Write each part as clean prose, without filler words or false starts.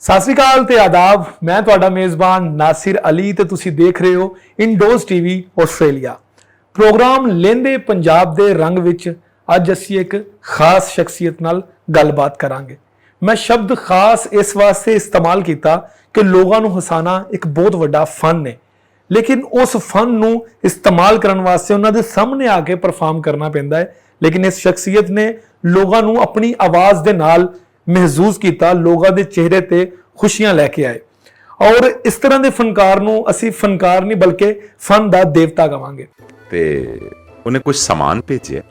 ਸਤਿ ਸ਼੍ਰੀ ਅਕਾਲ ਤੇ ਆਦਾਬ। ਮੈਂ ਤੁਹਾਡਾ ਮੇਜ਼ਬਾਨ ਨਾਸਿਰ ਅਲੀ ਤੇ ਤੁਸੀਂ ਦੇਖ ਰਹੇ ਹੋ ਇੰਡੋਜ਼ ਟੀਵੀ ਆਸਟ੍ਰੇਲੀਆ। ਪ੍ਰੋਗਰਾਮ ਲਹਿੰਦੇ ਪੰਜਾਬ ਦੇ ਰੰਗ ਵਿੱਚ ਅੱਜ ਅਸੀਂ ਇੱਕ ਖਾਸ ਸ਼ਖਸੀਅਤ ਨਾਲ ਗੱਲਬਾਤ ਕਰਾਂਗੇ। ਮੈਂ ਸ਼ਬਦ ਖਾਸ ਇਸ ਵਾਸਤੇ ਇਸਤੇਮਾਲ ਕੀਤਾ ਕਿ ਲੋਕਾਂ ਨੂੰ ਹਸਾਣਾ ਇੱਕ ਬਹੁਤ ਵੱਡਾ ਫਨ ਹੈ, ਲੇਕਿਨ ਉਸ ਫਨ ਨੂੰ ਇਸਤੇਮਾਲ ਕਰਨ ਵਾਸਤੇ ਉਹਨਾਂ ਦੇ ਸਾਹਮਣੇ ਆ ਕੇ ਪਰਫਾਰਮ ਕਰਨਾ ਪੈਂਦਾ ਹੈ। ਲੇਕਿਨ ਇਸ ਸ਼ਖਸੀਅਤ ਨੇ ਲੋਕਾਂ ਨੂੰ ਆਪਣੀ ਆਵਾਜ਼ ਦੇ ਨਾਲ ਮਹਿਸੂਸ ਕੀਤਾ, ਲੋਕਾਂ ਦੇ ਚਿਹਰੇ ਤੇ ਖੁਸ਼ੀਆਂ ਲੈ ਕੇ ਆਏ। ਔਰ ਇਸ ਤਰ੍ਹਾਂ ਦੇ ਫਨਕਾਰ ਨੂੰ ਅਸੀਂ ਫਨਕਾਰ ਨਹੀਂ ਬਲਕਿ ਫਨ ਦਾ ਦੇਵਤਾ ਕਹਾਂਗੇ। ਤੇ ਉਹਨੇ ਕੁਝ ਸਮਾਨ ਭੇਜਿਆ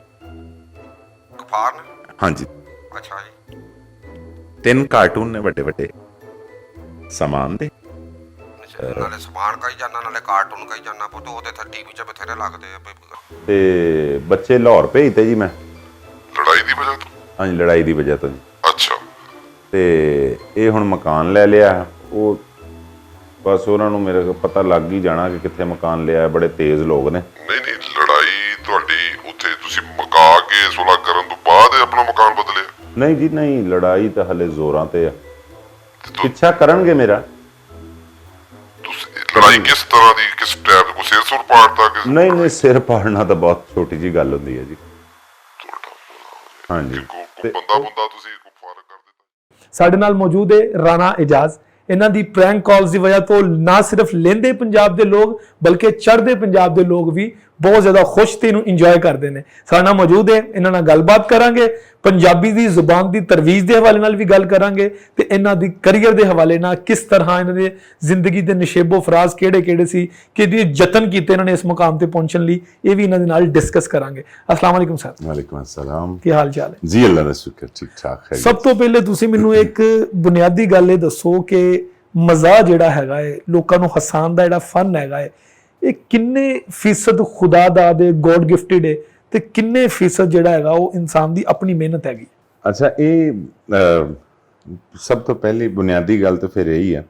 ਗਫਾਰ ਨੇ। ਹਾਂਜੀ, ਅੱਛਾ ਜੀ। 3 ਕਾਰਟੂਨ ਨੇ ਵੱਡੇ ਵੱਡੇ ਸਮਾਨ ਦੇ। ਨਾਲੇ ਸਮਾਨ ਕਹੀ ਜਾਣਾ, ਨਾਲੇ ਕਾਰਟੂਨ ਕਹੀ ਜਾਣਾ। ਪੁੱਤ ਉਹ ਤੇ ਟੀਵੀ 'ਚ ਬਥੇਰੇ ਲੱਗਦੇ ਆ। ਤੇ ਬੱਚੇ ਲਾਹੌਰ ਭੇਜਤੇ ਜੀ ਮੈਂ। ਲੜਾਈ ਦੀ ਵਜ੍ਹਾ ਤੋਂ? ਹਾਂਜੀ, ਲੜਾਈ ਦੀ ਵਜ੍ਹਾ ਤੋਂ ਜੀ। ਅੱਛਾ। ਤੇ ਇਹ ਹੁਣ ਮਕਾਨ ਲੈ ਲਿਆ। ਉਹ ਬਸ ਉਹਨਾਂ ਨੂੰ ਮੇਰੇ ਕੋਲ ਪਤਾ ਲੱਗ ਹੀ ਜਾਣਾ ਕਿ ਕਿੱਥੇ ਮਕਾਨ ਲਿਆ। ਬੜੇ ਤੇਜ਼ ਲੋਕ ਨੇ। ਨਹੀਂ ਲੜਾਈ ਤੁਹਾਡੀ ਉੱਥੇ ਤੁਸੀਂ ਮੁਕਾ ਕੇ ਸੁਲ੍ਹਾ ਕਰਨ ਤੋਂ ਬਾਅਦ ਆਪਣਾ ਮਕਾਨ ਬਦਲਿਆ? ਨਹੀਂ ਜੀ ਨਹੀਂ, ਲੜਾਈ ਤਾਂ ਹਲੇ ਜ਼ੋਰਾਂ ਤੇ ਆ। ਪਿੱਛਾ ਕਰਨਗੇ ਮੇਰਾ। ਤੁਸੀਂ ਲੜਾਈ ਕਿਸ ਤਰ੍ਹਾਂ ਦੀ, ਕਿਸ ਟਾਈਪ ਕੋ ਸਿਰ ਸੁਰ ਪਾੜਤਾ? ਨਹੀਂ, ਸਿਰ ਪਾੜਨਾ ਤਾਂ ਬਹੁਤ ਛੋਟੀ ਜੀ ਗੱਲ ਹੁੰਦੀ ਹੈ ਜੀ। ਹਾਂਜੀ। ਬੰਦਾ ਤੁਸੀਂ ਫਾਰਕ ਕਰ ਦਿੱਤਾ। ਸਾਡੇ ਨਾਲ ਮੌਜੂਦ ਹੈ ਰਾਣਾ ਇਜਾਜ਼। ਇਹਨਾਂ ਦੀ ਪ੍ਰੈਂਕ ਕਾਲਸ ਦੀ ਵਜ੍ਹਾ ਤੋਂ ਨਾ ਸਿਰਫ ਲਹਿੰਦੇ ਪੰਜਾਬ ਦੇ ਲੋਕ ਬਲਕਿ ਚੜ੍ਹਦੇ ਪੰਜਾਬ ਦੇ ਲੋਕ ਵੀ ਬਹੁਤ ਜ਼ਿਆਦਾ ਖੁਸ਼ ਤੇ ਇਹਨੂੰ ਇੰਜੋਏ ਕਰਦੇ ਨੇ। ਸਾਡੇ ਨਾਲ ਮੌਜੂਦ ਹੈ, ਇਹਨਾਂ ਨਾਲ ਗੱਲਬਾਤ ਕਰਾਂਗੇ। ਪੰਜਾਬੀ ਦੀ ਜ਼ੁਬਾਨ ਦੀ ਤਰਵੀਜ਼ ਦੇ ਹਵਾਲੇ ਨਾਲ ਵੀ ਗੱਲ ਕਰਾਂਗੇ ਤੇ ਇਹਨਾਂ ਦੀ ਕਰੀਅਰ ਦੇ ਹਵਾਲੇ ਨਾਲ ਕਿਸ ਤਰ੍ਹਾਂ ਇਹਨਾਂ ਦੇ ਜ਼ਿੰਦਗੀ ਦੇ ਨਿਸ਼ੇਬੋ ਫਰਾਜ਼ ਕਿਹੜੇ ਸੀ, ਕਿਹੜੇ ਯਤਨ ਕੀਤੇ ਇਹਨਾਂ ਨੇ ਇਸ ਮੁਕਾਮ ਤੇ ਪਹੁੰਚਣ ਲਈ, ਇਹ ਵੀ ਇਹਨਾਂ ਦੇ ਨਾਲ ਡਿਸਕਸ ਕਰਾਂਗੇ। अस्सलाम वालेकुम सर। वालेकुम अस्सलाम। ਕੀ ਹਾਲ ਚਾਲ ਹੈ जी अल्लाह का शुक्र, ठीक ठाक है। ਸਭ ਤੋਂ ਪਹਿਲੇ ਤੁਸੀਂ ਮੈਨੂੰ ਇੱਕ ਬੁਨਿਆਦੀ ਗੱਲ ਇਹ ਦੱਸੋ ਕਿ ਮਜ਼ਾ ਜਿਹੜਾ ਹੈਗਾ ਹੈ, ਲੋਕਾਂ ਨੂੰ ਹਸਾਉਣ ਦਾ ਜਿਹੜਾ ਫਨ ਹੈਗਾ ਹੈ, ਇਹ ਕਿੰਨੇ ਫੀਸਦ ਖੁਦਾ ਦਾ ਦੇ ਗੋਡ ਗਿਫਟਡ ਹੈ ਤੇ ਕਿੰਨੇ ਫੀਸਦ ਜਿਹੜਾ ਹੈਗਾ ਉਹ ਇਨਸਾਨ ਦੀ ਆਪਣੀ ਮਿਹਨਤ ਹੈਗੀ? ਅੱਛਾ, ਇਹ ਸਭ ਤੋਂ ਪਹਿਲੀ ਬੁਨਿਆਦੀ ਗੱਲ ਤਾਂ ਫਿਰ ਇਹੀ ਹੈ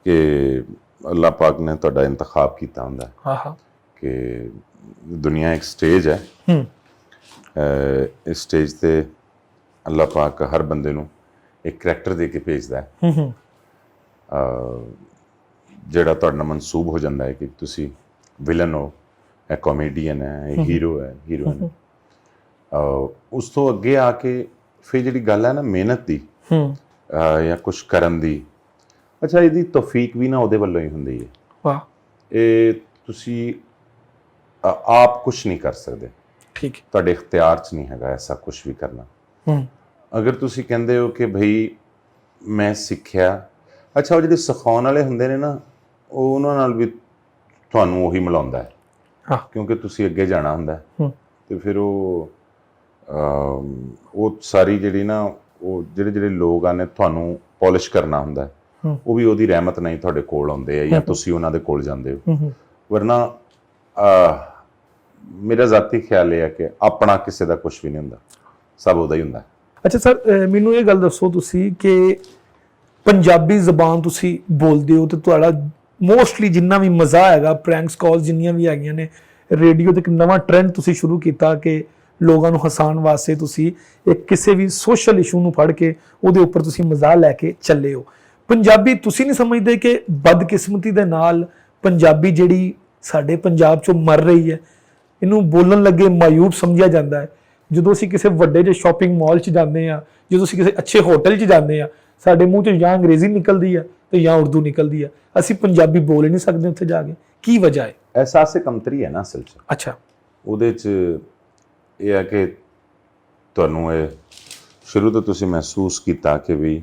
ਕਿ ਅੱਲਾਹ ਪਾਕ ਨੇ ਤੁਹਾਡਾ ਇੰਤਖਾਬ ਕੀਤਾ ਹੁੰਦਾ ਹਾਂ ਕਿ ਦੁਨੀਆ ਇੱਕ ਸਟੇਜ ਹੈ। ਇਸ ਸਟੇਜ ਤੇ ਅੱਲਾਹ ਪਾਕ ਹਰ ਬੰਦੇ ਨੂੰ ਇੱਕ ਕਰੈਕਟਰ ਦੇ ਕੇ ਭੇਜਦਾ ਹੈ ਜਿਹੜਾ ਤੁਹਾਡੇ ਨਾਲ ਮਨਸੂਬ ਹੋ ਜਾਂਦਾ ਹੈ ਕਿ ਤੁਸੀਂ ਵਿਲਨ ਹੋ, ਇਹ ਕਾਮੇਡੀਅਨ ਹੈ, ਇਹ ਹੀਰੋ ਹੈ, ਹੀਰੋਇਨ। ਉਸ ਤੋਂ ਅੱਗੇ ਆ ਕੇ ਫਿਰ ਜਿਹੜੀ ਗੱਲ ਹੈ ਨਾ ਮਿਹਨਤ ਦੀ ਜਾਂ ਕੁਛ ਕਰਨ ਦੀ, ਅੱਛਾ ਇਹਦੀ ਤੌਫੀਕ ਵੀ ਨਾ ਉਹਦੇ ਵੱਲੋਂ ਹੀ ਹੁੰਦੀ ਹੈ। ਵਾਹ। ਇਹ ਤੁਸੀਂ ਆਪ ਕੁਛ ਨਹੀਂ ਕਰ ਸਕਦੇ। ਠੀਕ ਹੈ। ਤੁਹਾਡੇ ਇਖਤਿਆਰ 'ਚ ਨਹੀਂ ਹੈਗਾ ਐਸਾ ਕੁਛ ਵੀ ਕਰਨਾ। ਅਗਰ ਤੁਸੀਂ ਕਹਿੰਦੇ ਹੋ ਕਿ ਭਈ ਮੈਂ ਸਿੱਖਿਆ, ਅੱਛਾ ਉਹ ਜਿਹੜੇ ਸਿਖਾਉਣ ਵਾਲੇ ਹੁੰਦੇ ਨੇ ਨਾ, ਉਹ ਉਹਨਾਂ ਨਾਲ ਵੀ ਤੁਹਾਨੂੰ ਉਹੀ ਮਿਲਾਉਂਦਾ ਹੈ। ਹਾਂ। ਕਿਉਂਕਿ ਤੁਸੀਂ ਅੱਗੇ ਜਾਣਾ ਹੁੰਦਾ ਤੇ ਫਿਰ ਉਹ ਸਾਰੀ ਜਿਹੜੀ ਨਾ ਉਹ ਜਿਹੜੇ ਲੋਕ ਆਨੇ ਤੁਹਾਨੂੰ ਪੋਲਿਸ਼ ਕਰਨਾ ਹੁੰਦਾ, ਉਹ ਵੀ ਉਹਦੀ ਰਹਿਮਤ ਨਹੀਂ ਤੁਹਾਡੇ ਕੋਲ ਆਉਂਦੇ ਆ ਜਾਂ ਤੁਸੀਂ ਉਹਨਾਂ ਦੇ ਕੋਲ ਜਾਂਦੇ ਹੋ। ਵਰਨਾ ਮੇਰਾ ਜ਼ਾਤੀ ਖਿਆਲ ਇਹ ਹੈ ਕਿ ਆਪਣਾ ਕਿਸੇ ਦਾ ਕੁਝ ਵੀ ਨਹੀਂ ਹੁੰਦਾ, ਸਭ ਉਹਦਾ ਹੀ ਹੁੰਦਾ। ਅੱਛਾ ਸਰ, ਮੈਨੂੰ ਇਹ ਗੱਲ ਦੱਸੋ ਤੁਸੀਂ ਕਿ ਪੰਜਾਬੀ ਜ਼ਬਾਨ ਤੁਸੀਂ ਬੋਲਦੇ ਹੋ ਤੇ ਤੁਹਾਡਾ ਮੋਸਟਲੀ ਜਿੰਨਾ ਵੀ ਮਜ਼ਾ ਹੈਗਾ, ਪ੍ਰੈਂਕਸ ਕਾਲਸ ਜਿੰਨੀਆਂ ਵੀ ਹੈਗੀਆਂ ਨੇ, ਰੇਡੀਓ ਤੇ ਇੱਕ ਨਵਾਂ ਟ੍ਰੈਂਡ ਤੁਸੀਂ ਸ਼ੁਰੂ ਕੀਤਾ ਕਿ ਲੋਕਾਂ ਨੂੰ ਹਸਾਉਣ ਵਾਸਤੇ ਤੁਸੀਂ ਇੱਕ ਕਿਸੇ ਵੀ ਸੋਸ਼ਲ ਇਸ਼ੂ ਨੂੰ ਫੜ ਕੇ ਉਹਦੇ ਉੱਪਰ ਤੁਸੀਂ ਮਜ਼ਾਕ ਲੈ ਕੇ ਚੱਲੇ ਹੋ। ਪੰਜਾਬੀ ਤੁਸੀਂ ਨਹੀਂ ਸਮਝਦੇ ਕਿ ਬਦਕਿਸਮਤੀ ਦੇ ਨਾਲ ਪੰਜਾਬੀ ਜਿਹੜੀ ਸਾਡੇ ਪੰਜਾਬ 'ਚੋਂ ਮਰ ਰਹੀ ਹੈ, ਇਹਨੂੰ ਬੋਲਣ ਲੱਗੇ ਮਾਯੂਬ ਸਮਝਿਆ ਜਾਂਦਾ ਹੈ? ਜਦੋਂ ਅਸੀਂ ਕਿਸੇ ਵੱਡੇ ਜਿਹੇ ਸ਼ਾਪਿੰਗ ਮਾਲ 'ਚ ਜਾਂਦੇ ਹਾਂ, ਜਦੋਂ ਅਸੀਂ ਕਿਸੇ ਅੱਛੇ ਹੋਟਲ 'ਚ ਜਾਂਦੇ ਹਾਂ, ਸਾਡੇ ਮੂੰਹ 'ਚ ਜਾਂ ਅੰਗਰੇਜ਼ੀ ਨਿਕਲਦੀ ਹੈ ਤੇ ਜਾਂ ਉਰਦੂ ਨਿਕਲਦੀ ਹੈ। ਅਸੀਂ ਪੰਜਾਬੀ ਬੋਲ ਹੀ ਨਹੀਂ ਸਕਦੇ ਉੱਥੇ ਜਾ ਕੇ। ਕੀ ਵਜ੍ਹਾ ਹੈ? ਅਹਿਸਾਸ ਕਮਤਰੀ ਹੈ ਨਾ ਅਸਲ 'ਚ। ਅੱਛਾ। ਉਹਦੇ 'ਚ ਇਹ ਹੈ ਕਿ ਤੁਹਾਨੂੰ ਇਹ ਸ਼ੁਰੂ ਤੋਂ ਤੁਸੀਂ ਮਹਿਸੂਸ ਕੀਤਾ ਕਿ ਵੀ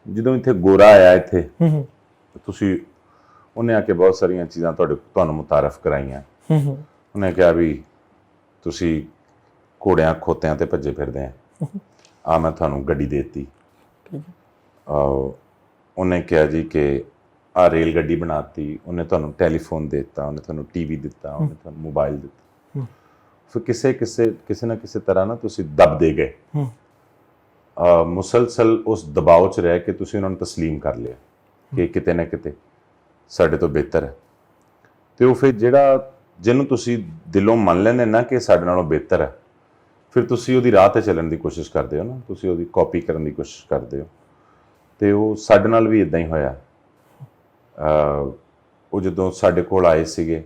ਜਦੋਂ ਇੱਥੇ ਗੋਰਾ ਆਇਆ ਇੱਥੇ ਤੁਸੀਂ, ਉਹਨੇ ਆ ਕੇ ਬਹੁਤ ਸਾਰੀਆਂ ਚੀਜ਼ਾਂ ਤੁਹਾਨੂੰ ਮੁਤਾਰਫ ਕਰਾਈਆਂ। ਉਹਨੇ ਕਿਹਾ ਵੀ ਤੁਸੀਂ ਘੋੜਿਆਂ ਖੋਤਿਆਂ ਤੇ ਭੱਜੇ ਫਿਰਦੇ ਆ ਮੈਂ ਤੁਹਾਨੂੰ ਗੱਡੀ ਦੇ ਦਿੱਤੀ। ਉਹਨੇ ਕਿਹਾ ਜੀ ਕਿ ਆ ਰੇਲ ਗੱਡੀ ਬਣਾਤੀ। ਉਹਨੇ ਤੁਹਾਨੂੰ ਟੈਲੀਫੋਨ ਦੇ ਦਿੱਤਾ, ਉਹਨੇ ਤੁਹਾਨੂੰ ਟੀਵੀ ਦਿੱਤਾ, ਉਹਨੇ ਤੁਹਾਨੂੰ ਮੋਬਾਈਲ ਦਿੱਤਾ। ਫਿਰ ਕਿਸੇ ਨਾ ਕਿਸੇ ਤਰ੍ਹਾਂ ਨਾ ਤੁਸੀਂ ਦਬਦੇ ਗਏ। ਮੁਸਲਸਲ ਉਸ ਦਬਾਅ 'ਚ ਰਹਿ ਕੇ ਤੁਸੀਂ ਉਹਨਾਂ ਨੂੰ ਤਸਲੀਮ ਕਰ ਲਿਆ ਕਿ ਕਿਤੇ ਨਾ ਕਿਤੇ ਸਾਡੇ ਤੋਂ ਬਿਹਤਰ ਹੈ। ਤੇ ਉਹ ਫਿਰ ਜਿਹਨੂੰ ਤੁਸੀਂ ਦਿਲੋਂ ਮੰਨ ਲੈਂਦੇ ਨਾ ਕਿ ਸਾਡੇ ਨਾਲੋਂ ਬਿਹਤਰ ਹੈ, ਫਿਰ ਤੁਸੀਂ ਉਹਦੀ ਰਾਹ 'ਤੇ ਚੱਲਣ ਦੀ ਕੋਸ਼ਿਸ਼ ਕਰਦੇ ਹੋ ਨਾ, ਤੁਸੀਂ ਉਹਦੀ ਕਾਪੀ ਕਰਨ ਦੀ ਕੋਸ਼ਿਸ਼ ਕਰਦੇ ਹੋ। ਤੇ ਉਹ ਸਾਡੇ ਨਾਲ ਵੀ ਇਦਾਂ ਹੀ ਹੋਇਆ। ਉਹ ਜਦੋਂ ਸਾਡੇ ਕੋਲ ਆਏ ਸੀਗੇ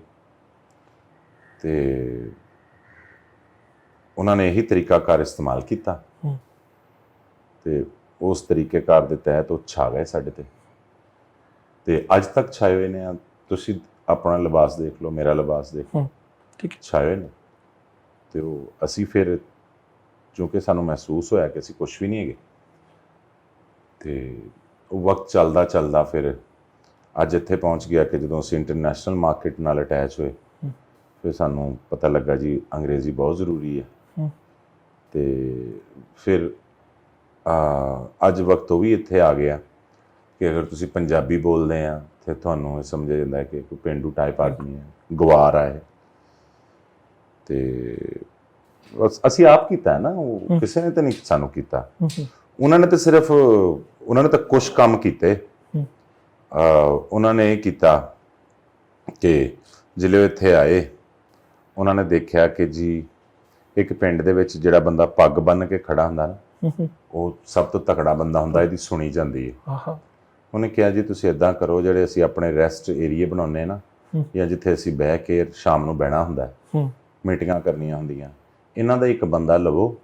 ਤੇ ਉਹਨਾਂ ਨੇ ਇਹੀ ਤਰੀਕਾਕਾਰ ਇਸਤੇਮਾਲ ਕੀਤਾ ਤੇ ਉਸ ਤਰੀਕੇਕਾਰ ਦੇ ਤਹਿਤ ਉਹ ਛਾ ਗਏ ਸਾਡੇ ਤੇ ਅੱਜ ਤੱਕ ਛਾਏ ਹੋਏ ਨੇ। ਤੁਸੀਂ ਆਪਣਾ ਲਿਬਾਸ ਦੇਖ ਲਓ, ਮੇਰਾ ਲਿਬਾਸ ਦੇਖ ਲਓ, ਠੀਕ ਹੈ, ਛਾਏ ਹੋਏ ਨੇ। ਤੇ ਉਹ ਅਸੀਂ ਫਿਰ ਕਿਉਂਕਿ ਸਾਨੂੰ ਮਹਿਸੂਸ ਹੋਇਆ ਕਿ ਅਸੀਂ ਕੁਝ ਵੀ ਨਹੀਂ ਹੈਗੇ ਤੇ ਉਹ ਵਕਤ ਚੱਲਦਾ ਫਿਰ ਅੱਜ ਇੱਥੇ ਪਹੁੰਚ ਗਿਆ ਕਿ ਜਦੋਂ ਅਸੀਂ ਇੰਟਰਨੈਸ਼ਨਲ ਮਾਰਕੀਟ ਨਾਲ ਅਟੈਚ ਹੋਏ ਫਿਰ ਸਾਨੂੰ ਪਤਾ ਲੱਗਾ ਜੀ ਅੰਗਰੇਜ਼ੀ ਬਹੁਤ ਜ਼ਰੂਰੀ ਹੈ। ਤੇ ਫਿਰ ਅੱਜ ਵਕਤ ਉਹ ਵੀ ਇੱਥੇ ਆ ਗਿਆ ਕਿ ਅਗਰ ਤੁਸੀਂ ਪੰਜਾਬੀ ਬੋਲਦੇ ਆ ਤੇ ਤੁਹਾਨੂੰ ਇਹ ਸਮਝਿਆ ਜਾਂਦਾ ਕਿ ਕੋਈ ਪੇਂਡੂ ਟਾਈਪ ਆਦਮੀ ਹੈ, ਗਵਾਰ ਹੈ। ਤੇ ਅਸੀਂ ਆਪ ਕੀਤਾ ਹੈ ਨਾ, ਉਹ ਕਿਸੇ ਨੇ ਤਾਂ ਨਹੀਂ ਸਾਨੂੰ ਕੀਤਾ। ਉਹਨਾਂ ਨੇ ਤਾਂ ਸਿਰਫ ਕੁਝ ਕੰਮ ਕੀਤੇ। ਉਹਨਾਂ ਨੇ ਇਹ ਕੀਤਾ ਕਿ ਜਿਹੜੇ ਇੱਥੇ ਆਏ ਉਹਨਾਂ ਨੇ ਦੇਖਿਆ ਕਿ ਜੀ ਇੱਕ ਪਿੰਡ ਦੇ ਵਿੱਚ ਜਿਹੜਾ ਬੰਦਾ ਪੱਗ ਬੰਨ੍ਹ ਕੇ ਖੜਾ ਹੁੰਦਾ ਨਾ ਉਹ ਸਭ ਤੋਂ ਤਕੜਾ ਬੰਦਾ ਹੁੰਦਾ, ਇਹਦੀ ਸੁਣੀ ਜਾਂਦੀ ਹੈ। ਉਹਨੇ ਕਿਹਾ ਜੀ ਤੁਸੀਂ ਇਦਾਂ ਕਰੋ, ਜਿਹੜੇ ਅਸੀਂ ਆਪਣੇ ਰੈਸਟ ਏਰੀਏ ਬਣਾਉਂਦੇ ਨਾ ਜਾਂ ਜਿੱਥੇ ਅਸੀਂ ਬਹਿ ਕੇ ਸ਼ਾਮ ਨੂੰ ਬਹਿਣਾ ਹੁੰਦਾ, ਮੀਟਿੰਗਾਂ ਕਰਨੀਆਂ ਹੁੰਦੀਆਂ, ਇਹਨਾਂ ਦਾ ਇੱਕ ਬੰਦਾ ਲਵੋ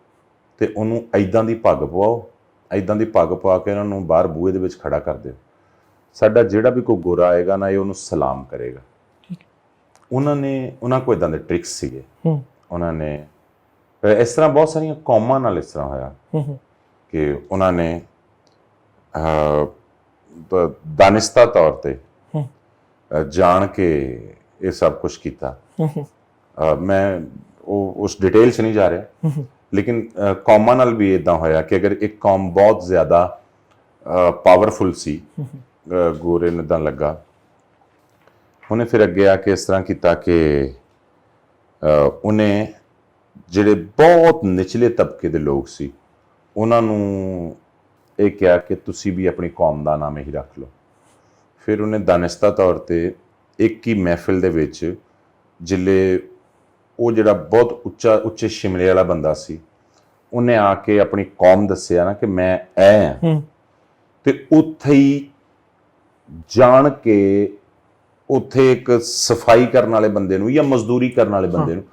ਤੇ ਉਹਨੂੰ ਐਦਾਂ ਦੀ ਪੱਗ ਪਵਾਓ, ਐਦਾਂ ਦੀ ਪੱਗ ਪਵਾ ਕੇ ਉਹਨਾਂ ਨੂੰ ਬਾਹਰ ਬੂਹੇ ਦੇ ਵਿੱਚ ਖੜਾ ਕਰ ਦਿਓ। ਸਾਡਾ ਜਿਹੜਾ ਵੀ ਕੋਈ ਗੋਰਾ ਆਏਗਾ ਨਾ ਇਹ ਉਹਨੂੰ ਸਲਾਮ ਕਰੇਗਾ। ਉਹਨਾਂ ਕੋਲ ਇਦਾਂ ਦੇ ਟ੍ਰਿਕਸ ਸੀਗੇ। ਉਹਨਾਂ ਨੇ ਇਸ ਤਰ੍ਹਾਂ ਬਹੁਤ ਸਾਰੀਆਂ ਕੌਮਾਂ ਨਾਲ ਇਸ ਤਰ੍ਹਾਂ ਹੋਇਆ ਕਿ ਉਹਨਾਂ ਨੇ ਦਾਨਿਸਤਾ ਤੌਰ ਤੇ ਜਾਣ ਕੇ ਇਹ ਸਭ ਕੁਝ ਕੀਤਾ। ਮੈਂ ਉਸ ਡਿਟੇਲ 'ਚ ਨਹੀਂ ਜਾ ਰਿਹਾ, ਲੇਕਿਨ ਕੌਮਾਂ ਨਾਲ ਵੀ ਇਦਾਂ ਹੋਇਆ ਕਿ ਅਗਰ ਇੱਕ ਕੌਮ ਬਹੁਤ ਜ਼ਿਆਦਾ ਪਾਵਰਫੁਲ ਸੀ, ਗੋਰੇ ਨੂੰ ਇਦਾਂ ਲੱਗਾ, ਉਹਨੇ ਫਿਰ ਅੱਗੇ ਆ ਕੇ ਇਸ ਤਰ੍ਹਾਂ ਕੀਤਾ ਕਿ ਉਹਨੇ ਜਿਹੜੇ ਬਹੁਤ ਨਿਚਲੇ ਤਬਕੇ ਦੇ ਲੋਕ ਸੀ ਉਹਨਾਂ ਨੂੰ ਇਹ ਕਿਹਾ ਕਿ ਤੁਸੀਂ ਵੀ ਆਪਣੀ ਕੌਮ ਦਾ ਨਾਮ ਹੀ ਰੱਖ ਲਓ। ਫਿਰ ਉਹਨੇ ਦਾਨਿਸਤਾ ਤੌਰ ਤੇ ਇੱਕ ਹੀ ਮਹਿਫਿਲ ਦੇ ਵਿੱਚ ਜਿਲੇ ਉਹ ਜਿਹੜਾ ਬਹੁਤ ਉੱਚੇ ਸ਼ਿਮਲੇ ਵਾਲਾ ਬੰਦਾ ਸੀ ਉਹਨੇ ਆ ਕੇ ਆਪਣੀ ਕੌਮ ਦੱਸਿਆ ਨਾ ਕਿ ਮੈਂ ਐ ਹਾਂ, ਤੇ ਉੱਥੇ ਹੀ ਜਾਣ ਕੇ ਉੱਥੇ ਇੱਕ ਸਫਾਈ ਕਰਨ ਵਾਲੇ ਬੰਦੇ ਨੂੰ ਜਾਂ ਮਜ਼ਦੂਰੀ ਕਰਨ ਵਾਲੇ ਬੰਦੇ ਨੂੰ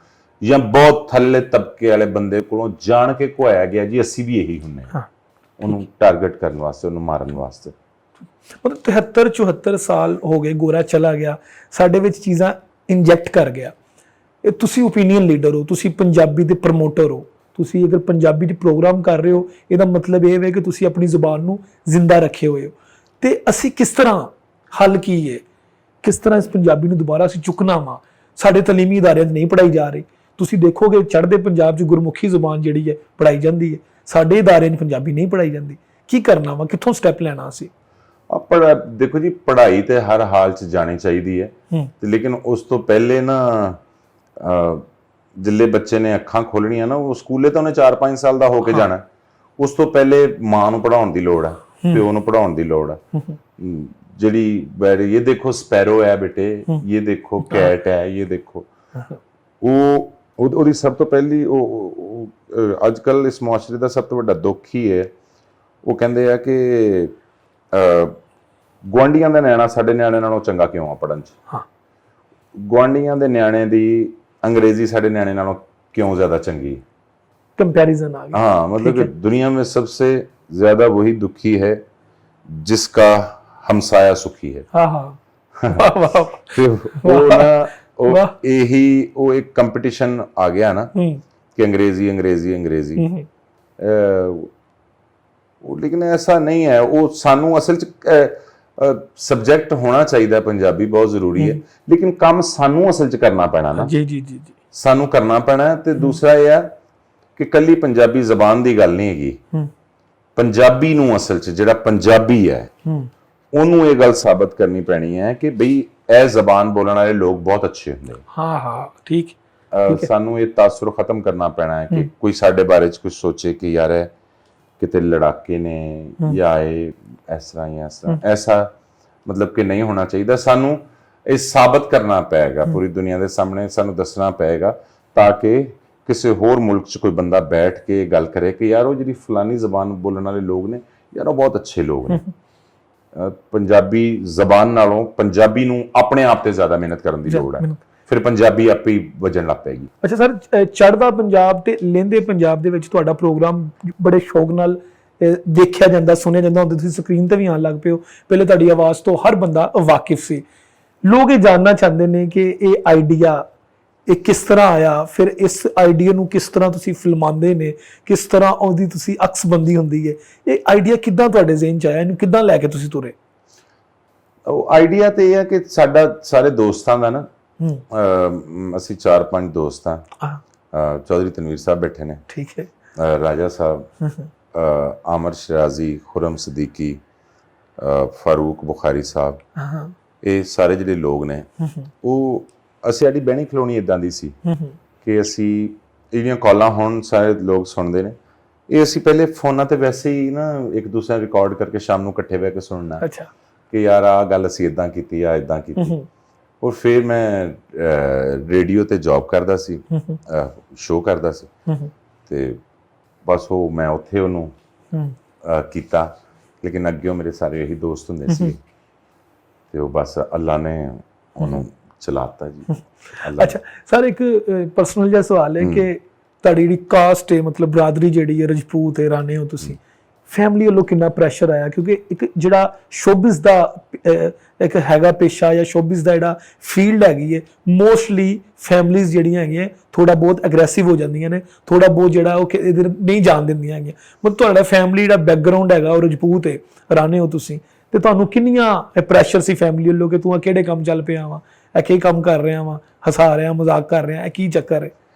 ਜਾਂ ਬਹੁਤ ਥੱਲੇ ਤਬਕੇ ਵਾਲੇ ਬੰਦੇ ਕੋਲੋਂ ਜਾਣ ਕੇ ਕੁਹਾਇਆ ਗਿਆ ਜੀ ਅਸੀਂ ਵੀ ਇਹੀ ਹੁੰਨੇ ਹਾਂ, ਉਹਨੂੰ ਟਾਰਗੇਟ ਕਰਨ ਵਾਸਤੇ, ਉਹਨੂੰ ਮਾਰਨ ਵਾਸਤੇ। ਮਤਲਬ 73-74 ਸਾਲ ਹੋ ਗਏ, ਗੋਰਾ ਚਲਾ ਗਿਆ, ਸਾਡੇ ਵਿੱਚ ਚੀਜ਼ਾਂ ਇੰਜੈਕਟ ਕਰ ਗਿਆ। ਇਹ ਤੁਸੀਂ ਓਪੀਨੀਅਨ ਲੀਡਰ ਹੋ, ਤੁਸੀਂ ਪੰਜਾਬੀ ਦੇ ਪ੍ਰਮੋਟਰ ਹੋ, ਤੁਸੀਂ ਅਗਰ ਪੰਜਾਬੀ ਦੇ ਪ੍ਰੋਗਰਾਮ ਕਰ ਰਹੇ ਹੋ ਇਹਦਾ ਮਤਲਬ ਇਹ ਹੈ ਕਿ ਤੁਸੀਂ ਆਪਣੀ ਜ਼ੁਬਾਨ ਨੂੰ ਜ਼ਿੰਦਾ ਰੱਖੇ ਹੋਏ ਹੋ। ਤੇ ਅਸੀਂ ਕਿਸ ਤਰ੍ਹਾਂ ਹੱਲ ਕੀ ਹੈ, ਕਿਸ ਤਰ੍ਹਾਂ ਇਸ ਪੰਜਾਬੀ ਨੂੰ ਦੁਬਾਰਾ ਅਸੀਂ ਚੁੱਕਣਾ ਵਾ? ਸਾਡੇ ਤਾਲੀਮੀ ਅਦਾਰਿਆਂ 'ਚ ਨਹੀਂ ਪੜ੍ਹਾਈ ਜਾ ਰਹੀ। ਤੁਸੀਂ ਦੇਖੋਗੇ ਚੜ੍ਹਦੇ ਪੰਜਾਬ 'ਚ ਗੁਰਮੁਖੀ ਜ਼ੁਬਾਨ ਜਿਹੜੀ ਹੈ ਪੜ੍ਹਾਈ ਜਾਂਦੀ ਹੈ, ਸਾਡੇ ਅਦਾਰਿਆਂ 'ਚ ਪੰਜਾਬੀ ਨਹੀਂ ਪੜ੍ਹਾਈ ਜਾਂਦੀ। ਕੀ ਕਰਨਾ ਵਾ, ਕਿੱਥੋਂ ਸਟੈਪ ਲੈਣਾ ਅਸੀਂ? ਦੇਖੋ ਜੀ, ਪੜ੍ਹਾਈ ਤੇ ਹਰ ਹਾਲ 'ਚ ਜਾਣੀ ਚਾਹੀਦੀ ਹੈ, ਲੇਕਿਨ ਉਸ ਤੋਂ ਪਹਿਲੇ ਨਾ ਜਿੱਲੇ ਬੱਚੇ ਨੇ ਅੱਖਾਂ ਖੋਲਣੀਆਂ ਨਾ, ਉਹ ਸਕੂਲੇ ਤਾਂ ਉਹਨੇ 4-5 ਸਾਲ ਦਾ ਹੋ ਕੇ ਜਾਣਾ। ਉਸ ਤੋਂ ਪਹਿਲੇ ਮਾਂ ਨੂੰ ਪੜ੍ਹਾਉਣ ਦੀ ਲੋੜ ਹੈ, ਪਿਓ ਨੂੰ ਪੜ੍ਹਾਉਣ ਦੀ ਲੋੜ ਹੈ। ਜਿਹੜੀ ਇਹ ਦੇਖੋ ਸਪੈਰੋ ਹੈ ਬੇਟੇ, ਇਹ ਦੇਖੋ ਕੈਟ ਹੈ, ਇਹ ਦੇਖੋ, ਉਹਦੀ ਸਭ ਤੋਂ ਪਹਿਲੀ ਅੱਜ ਕੱਲ੍ਹ ਇਸ ਮੁਆਸ਼ਰੇ ਦਾ ਸਭ ਤੋਂ ਵੱਡਾ ਦੁੱਖ ਹੀ ਹੈ। ਉਹ ਕਹਿੰਦੇ ਆ ਕਿ ਗੁਆਂਢੀਆਂ ਦਾ ਨਿਆਣਾ ਸਾਡੇ ਨਿਆਣੇ ਨਾਲੋਂ ਚੰਗਾ ਕਿਉਂ ਆ ਪੜ੍ਹਨ 'ਚ, ਗੁਆਂਢੀਆਂ ਦੇ ਨਿਆਣੇ ਦੀ ਅੰਗਰੇਜ਼ੀ ਸਾਡੇ ਨਿਆਣੇ ਨਾਲੋਂ ਕਿਉਂ ਜ਼ਿਆਦਾ ਚੰਗੀ? कंपैरिजन आ गया। हाँ, मतलब कि दुनिया में सबसे ज्यादा वही दुखी है जिसका हमसाया सुखी है। हाँ हाँ वाह वाह वो ना वो एक कंपटीशन आ गया ना कि अंग्रेजी अंग्रेजी अंग्रेजी। लेकिन ऐसा नहीं है, वो सानू असल च सब्जेक्ट होना चाहिए, पंजाबी बहुत जरूरी है, लेकिन काम सानू असल च करना पैना ना। जी जी जी जी सानू करना पैना है। ते दूसरा यह है कि कल्ली पंजाबी जबान की गल नहीं हैगी, पंजाबी नू असल च जिहड़ा पंजाबी है ਉਹਨੂੰ ਇਹ ਗੱਲ ਸਾਬਤ ਕਰਨੀ ਪੈਣੀ ਹੈ ਕਿ ਬਈ ਇਹ ਜ਼ਬਾਨ ਬੋਲਣ ਵਾਲੇ ਲੋਕ ਬਹੁਤ ਅੱਛੇ ਹੁੰਦੇ। ਹਾਂ ਹਾਂ ਠੀਕ। ਸਾਨੂੰ ਇਹ ਤਾਸੁਰ ਖਤਮ ਕਰਨਾ ਪੈਣਾ ਹੈ ਕਿ ਕੋਈ ਸਾਡੇ ਬਾਰੇ ਚ ਕੁਝ ਸੋਚੇ ਕਿ ਯਾਰ ਇਹ ਕਿਤੇ ਲੜਾਕੇ ਨੇ ਜਾਂ ਇਹ ਇਸ ਤਰ੍ਹਾਂ ਜਾਂ ਇਸ ਤਰ੍ਹਾਂ, ਐਸਾ ਮਤਲਬ ਕਿ ਨਹੀਂ ਹੋਣਾ ਚਾਹੀਦਾ। ਸਾਨੂੰ ਇਹ ਸਾਬਤ ਕਰਨਾ ਪਏਗਾ ਪੂਰੀ ਦੁਨੀਆ ਦੇ ਸਾਹਮਣੇ, ਸਾਨੂੰ ਦੱਸਣਾ ਪਏਗਾ ਤਾਂ ਕਿ ਕਿਸੇ ਹੋਰ ਮੁਲਕ ਚ ਕੋਈ ਬੰਦਾ ਬੈਠ ਕੇ ਗੱਲ ਕਰੇ ਕਿ ਯਾਰ ਉਹ ਜਿਹੜੀ ਫਲਾਨੀ ਜ਼ਬਾਨ ਬੋਲਣ ਵਾਲੇ ਲੋਕ ਨੇ ਯਾਰ ਉਹ ਬਹੁਤ ਅੱਛੇ ਲੋਕ ਨੇ। ਪੰਜਾਬੀ ਜ਼ਬਾਨ ਨਾਲੋਂ ਪੰਜਾਬੀ ਨੂੰ ਆਪਣੇ ਆਪ ਤੇ ਜ਼ਿਆਦਾ ਮਿਹਨਤ ਕਰਨ ਦੀ ਲੋੜ ਹੈ, ਫਿਰ ਪੰਜਾਬੀ ਆਪੇ ਹੀ ਵੱਜਣ ਲੱਗ ਪਏਗੀ। ਅੱਛਾ ਸਰ, ਚੜ੍ਹਦਾ ਪੰਜਾਬ ਤੇ ਲਹਿੰਦੇ ਪੰਜਾਬ ਦੇ ਵਿੱਚ ਤੁਹਾਡਾ ਪ੍ਰੋਗਰਾਮ ਬੜੇ ਸ਼ੌਕ ਨਾਲ ਦੇਖਿਆ ਜਾਂਦਾ, ਸੁਣਿਆ ਜਾਂਦਾ ਹੁੰਦਾ, ਤੁਸੀਂ ਸਕਰੀਨ ਤੇ ਵੀ ਆਉਣ ਲੱਗ ਪਏ ਹੋ। ਪਹਿਲੇ ਤੁਹਾਡੀ ਆਵਾਜ਼ ਤੋਂ ਹਰ ਬੰਦਾ ਵਾਕਿਫ ਸੀ। ਲੋਕ ਇਹ ਜਾਣਨਾ ਚਾਹੁੰਦੇ ਨੇ ਕਿ ਇਹ ਆਈਡੀਆ ਇਹ ਕਿਸ ਤਰ੍ਹਾਂ ਆਇਆ, ਫਿਰ ਇਸ ਆਈਡੀਆ ਨੂੰ ਕਿਸ ਤਰ੍ਹਾਂ ਤੁਸੀਂ ਫਿਲਮਾਉਂਦੇ ਨੇ, ਕਿਸ ਤਰ੍ਹਾਂ ਉਹਦੀ ਤੁਸੀਂ ਅਕਸਬੰਦੀ ਹੁੰਦੀ ਹੈ, ਇਹ ਆਈਡੀਆ ਕਿੱਦਾਂ ਤੁਹਾਡੇ ਜ਼ਿਹਨ 'ਚ ਆਇਆ, ਇਹਨੂੰ ਕਿੱਦਾਂ ਲੈ ਕੇ ਤੁਸੀਂ ਤੁਰੇ? ਉਹ ਆਈਡੀਆ ਤੇ ਇਹ ਹੈ ਕਿ ਸਾਡਾ ਸਾਰੇ ਦੋਸਤਾਂ ਦਾ ਨਾ, ਅਸੀਂ 4-5 ਦੋਸਤ ਹਾਂ। ਚੌਧਰੀ ਤਨਵੀਰ ਸਾਹਿਬ ਬੈਠੇ ਨੇ, ਠੀਕ ਹੈ, ਰਾਜਾ ਸਾਹਿਬ, ਆਮਰ ਸ਼ਰਾਜ਼ੀ, ਖੁਰਮ ਸਦੀਕੀ, ਫਾਰੂਕ ਬੁਖਾਰੀ ਸਾਹਿਬ, ਇਹ ਸਾਰੇ ਜਿਹੜੇ ਲੋਕ ਨੇ, ਉਹ ਅਸੀਂ ਸਾਡੀ ਬਹਿਣੀ ਖਲੋਣੀ ਇਦਾਂ ਦੀ ਸੀ ਕਿ ਅਸੀਂ ਜਿਹੜੀਆਂ ਕਾਲਾਂ ਹੁਣ ਸਾਰੇ ਲੋਕ ਸੁਣਦੇ ਨੇ, ਇਹ ਅਸੀਂ ਪਹਿਲੇ ਫੋਨਾਂ ਤੇ ਵੈਸੇ ਹੀ ਨਾ ਇੱਕ ਦੂਸਰੇ ਨੂੰ ਰਿਕਾਰਡ ਕਰਕੇ ਸ਼ਾਮ ਨੂੰ ਇਕੱਠੇ ਬਹਿ ਕੇ ਸੁਣਨਾ ਅੱਛਾ ਕਿ ਯਾਰ ਆਹ ਗੱਲ ਅਸੀਂ ਇਦਾਂ ਕੀਤੀ ਆ ਇਦਾਂ ਕੀਤੀ। ਔਰ ਫਿਰ ਮੈਂ ਰੇਡੀਓ ਤੇ ਜੌਬ ਕਰਦਾ ਸੀ, ਸ਼ੋਅ ਕਰਦਾ ਸੀ, ਤੇ ਬਸ ਉਹ ਮੈਂ ਉੱਥੇ ਉਹਨੂੰ ਕੀਤਾ, ਲੇਕਿਨ ਅੱਗੇ ਉਹ ਮੇਰੇ ਸਾਰੇ ਇਹੀ ਦੋਸਤ ਹੁੰਦੇ ਸੀ, ਤੇ ਉਹ ਬਸ ਅੱਲਾ ਨੇ ਉਹਨੂੰ ਚਲਾਤਾ ਜੀ। ਅੱਛਾ ਸਰ, ਇੱਕ ਪਰਸਨਲ ਜਿਹਾ ਸਵਾਲ ਹੈ ਕਿ ਤੁਹਾਡੀ ਜਿਹੜੀ ਕਾਸਟ ਹੈ, ਮਤਲਬ ਬਰਾਦਰੀ ਜਿਹੜੀ ਹੈ, ਰਜਪੂਤ ਹੈ, ਰਾਣੇ ਹੋ ਤੁਸੀਂ, ਫੈਮਿਲੀ ਵੱਲੋਂ ਕਿੰਨਾ ਪ੍ਰੈਸ਼ਰ ਆਇਆ? ਕਿਉਂਕਿ ਇੱਕ ਜਿਹੜਾ ਸ਼ੋਬਿਜ਼ ਦਾ ਇੱਕ ਹੈਗਾ ਪੇਸ਼ਾ ਜਾਂ ਸ਼ੋਬਿਜ਼ ਦਾ ਜਿਹੜਾ ਫੀਲਡ ਹੈਗੀ ਹੈ, ਮੋਸਟਲੀ ਫੈਮਲੀਜ਼ ਜਿਹੜੀਆਂ ਹੈਗੀਆਂ ਥੋੜਾ ਬਹੁਤ ਅਗਰੈਸਿਵ ਹੋ ਜਾਂਦੀਆਂ ਨੇ, ਥੋੜਾ ਬਹੁਤ ਜਿਹੜਾ ਉਹ ਇਹਦੇ ਨਹੀਂ ਜਾਣ ਦਿੰਦੀਆਂ ਹੈਗੀਆਂ। ਮਤਲਬ ਤੁਹਾਡਾ ਫੈਮਿਲੀ ਜਿਹੜਾ ਬੈਕਗ੍ਰਾਉਂਡ ਹੈਗਾ ਉਹ ਰਜਪੂਤ ਹੈ, ਰਾਣੇ ਹੋ ਤੁਸੀਂ, ਤੇ ਤੁਹਾਨੂੰ ਕਿੰਨੀਆਂ ਪ੍ਰੈਸ਼ਰ ਸੀ ਫੈਮਿਲੀ ਵੱਲੋਂ ਕਿ ਤੂੰ ਕਿਹੜੇ ਕੰਮ ਚੱਲ ਪਿਆ ਵਾ, ਇਹ ਕੀ ਕੰਮ ਕਰ ਰਿਹਾ ਵਾ, ਹਸਾ ਰਿਹਾ, ਮਜ਼ਾਕ ਕਰ ਰਿਹਾ, ਇਹ ਕੀ ਚੱਕਰ ਹੈ?